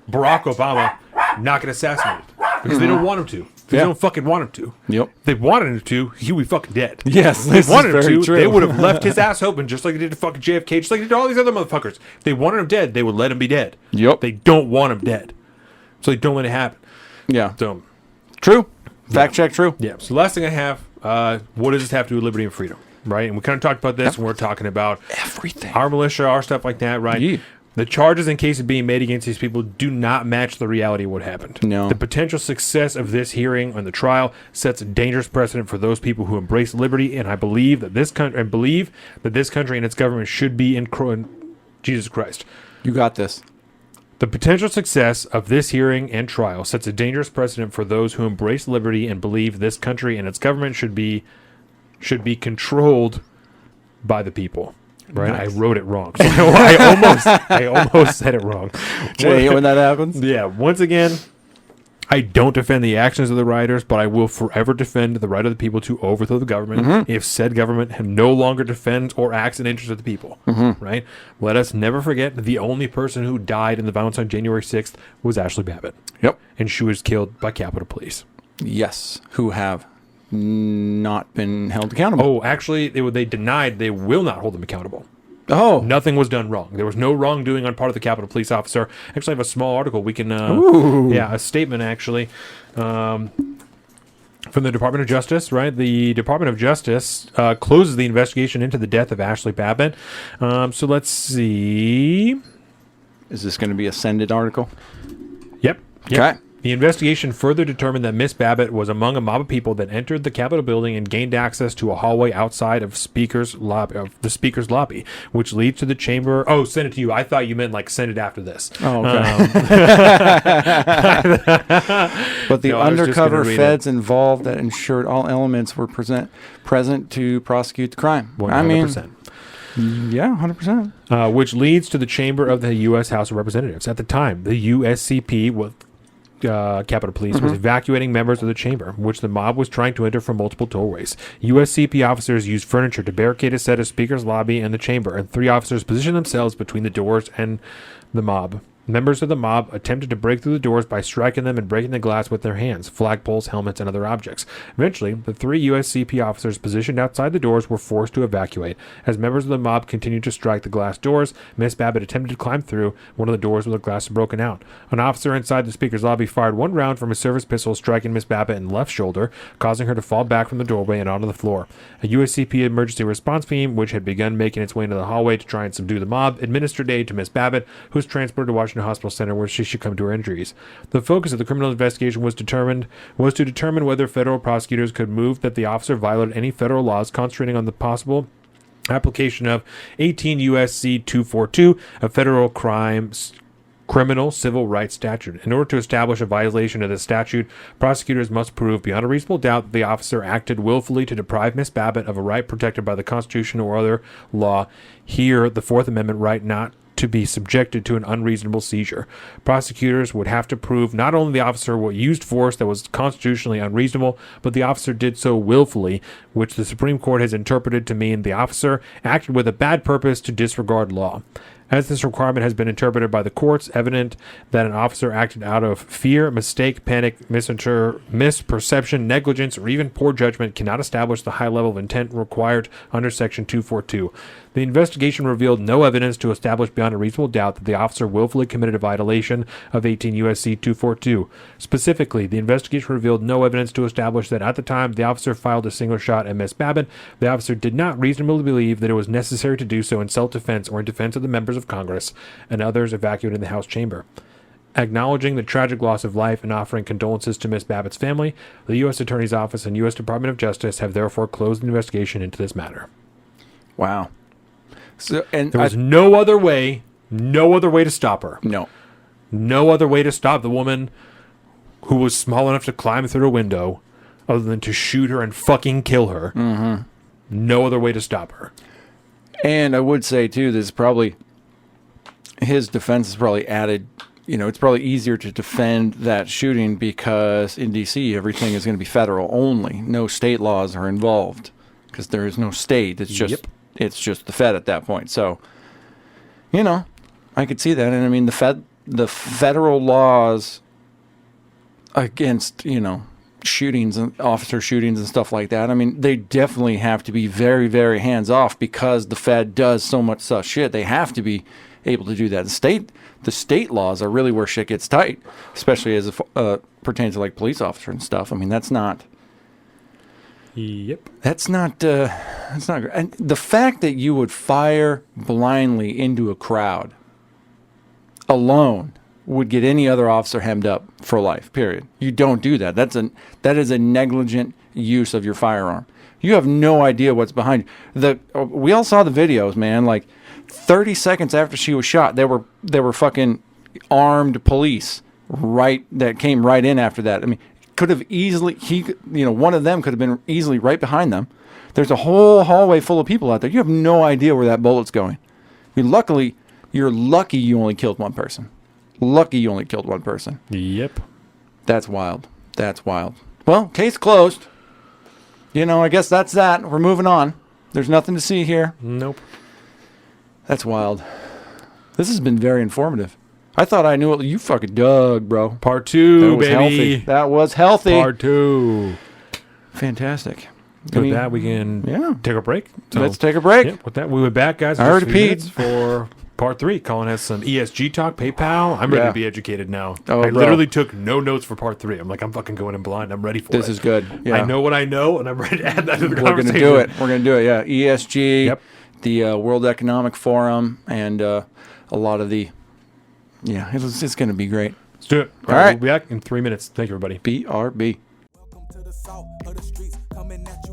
Barack Obama, not get assassinated? Because they don't want him to. They don't fucking want him to. Yep. If they wanted him to, he would be fucking dead. Yes, If they wanted him very to, true. they would have left his ass open just like they did to fucking JFK, just like they did to all these other motherfuckers. If they wanted him dead, they would let him be dead. Yep. They don't want him dead. So they don't let it happen. Yeah. So, True. Fact check true. yeah. So the last thing I have, what does this have to do with liberty and freedom? Right? And we kind of talked about this when we're talking about Everything. our militia, our stuff like that, right? Yeah. The charges in cases being made against these people do not match the reality of what happened. No. The potential success of this hearing and the trial sets a dangerous precedent for those people who embrace liberty, and I believe that this country and its government should be in Jesus Christ. You got this. The potential success of this hearing and trial sets a dangerous precedent for those who embrace liberty and believe this country and its government should be controlled by the people. Right, Nice. I wrote it wrong. So I almost said it wrong. Jay, when that happens? Yeah. Once again, I don't defend the actions of the rioters, but I will forever defend the right of the people to overthrow the government if said government no longer defends or acts in interest of the people. Right. Let us never forget that the only person who died in the violence on January 6th was Ashley Babbitt, Yep. and she was killed by Capitol Police. Yes. Who have not been held accountable. Oh, actually, they denied they will not hold them accountable. Oh. Nothing was done wrong. There was no wrongdoing on part of the Capitol Police officer. Actually, I have a small article. We can, a statement actually from the Department of Justice. Right, the Department of Justice closes the investigation into the death of Ashley Babbitt. So let's see. Is this going to be a send-it article? Yep. Okay. The investigation further determined that Miss Babbitt was among a mob of people that entered the Capitol building and gained access to a hallway outside of the Speaker's lobby, which leads to the chamber. Oh, send it to you. I thought you meant like send it after this. Oh, okay. But the No, I was just gonna undercover read feds involved that ensured all elements were present to prosecute the crime. 100%. I mean, yeah, 100%. Which leads to the chamber of the U.S. House of Representatives. At the time, the USCP with Capitol Police was evacuating members of the chamber, which the mob was trying to enter from multiple doorways. USCP officers used furniture to barricade a set of Speaker's lobby and the chamber, and 3 officers positioned themselves between the doors and the mob. Members of the mob attempted to break through the doors by striking them and breaking the glass with their hands, flagpoles, helmets, and other objects. Eventually, the 3 USCP officers positioned outside the doors were forced to evacuate. As members of the mob continued to strike the glass doors, Miss Babbitt attempted to climb through one of the doors with the glass broken out. An officer inside the Speaker's lobby fired 1 round from his service pistol, striking Miss Babbitt in the left shoulder, causing her to fall back from the doorway and onto the floor. A USCP emergency response team, which had begun making its way into the hallway to try and subdue the mob, administered aid to Miss Babbitt, who was transported to Washington Hospital Center where she should come to her injuries. The focus of the criminal investigation was to determine whether federal prosecutors could move that the officer violated any federal laws, concentrating on the possible application of 18 U.S.C. 242, a federal criminal civil rights statute. In order to establish a violation of this statute, prosecutors must prove beyond a reasonable doubt that the officer acted willfully to deprive Miss Babbitt of a right protected by the Constitution or other law. Here, the Fourth Amendment right not to be subjected to an unreasonable seizure. Prosecutors would have to prove not only the officer used force that was constitutionally unreasonable, but the officer did so willfully, which the Supreme Court has interpreted to mean the officer acted with a bad purpose to disregard law. As this requirement has been interpreted by the courts, evident that an officer acted out of fear, mistake, panic, misperception, negligence, or even poor judgment cannot establish the high level of intent required under Section 242. The investigation revealed no evidence to establish beyond a reasonable doubt that the officer willfully committed a violation of 18 U.S.C. 242. Specifically, the investigation revealed no evidence to establish that at the time the officer fired a single shot at Miss Babbitt, the officer did not reasonably believe that it was necessary to do so in self-defense or in defense of the members of Congress and others evacuating the House chamber. Acknowledging the tragic loss of life and offering condolences to Miss Babbitt's family, the U.S. Attorney's Office and U.S. Department of Justice have therefore closed the investigation into this matter. Wow. So, and There was no other way to stop her. no. No other way to stop the woman who was small enough to climb through a window other than to shoot her and fucking kill her. Mm-hmm. No other way to stop her. And I would say, too, this is probably, his defense is probably added, it's probably easier to defend that shooting because in D.C. everything is going to be federal only. No state laws are involved because there is no state. It's just it's just the Fed at that point. So, I could see that. And I mean, the federal laws against, shootings and officer shootings and stuff like that. I mean, they definitely have to be very, very hands off because the Fed does so much such shit. They have to be able to do that. The state laws are really where shit gets tight, especially as it pertains to like police officer and stuff. I mean, that's not. Yep. That's not great. And the fact that you would fire blindly into a crowd alone would get any other officer hemmed up for life, period. You don't do that. That is a negligent use of your firearm. You have no idea what's behind you. We all saw the videos, man. Like 30 seconds after she was shot, there were fucking armed police that came right in after that. I mean, could have easily one of them could have been easily right behind them. There's a whole hallway full of people out there. You have no idea where that bullet's going. I mean, you're lucky you only killed one person. Yep. That's wild. Well, case closed. I guess that's that. We're moving on. There's nothing to see here. Nope. That's wild. This has been very informative. I thought I knew it. You fucking dug, bro. Part 2, baby. Healthy. That was healthy. Part 2. Fantastic. With that, we can take a break. So, let's take a break. Yeah, with that, we'll be back, guys. I heard it, Pete. For Part 3. Colin has some ESG talk, PayPal. I'm ready to be educated now. Oh, I literally took no notes for Part 3. I'm like, I'm fucking going in blind. I'm ready for it. This is good. Yeah. I know what I know, and I'm ready to add that to the We're conversation. We're going to do it, yeah. ESG, Yep. the World Economic Forum, and a lot of the... Yeah, it's going to be great. Let's do it. All right. We'll be back in 3 minutes. Thank you, everybody. BRB. Welcome to the south of the streets, coming at you.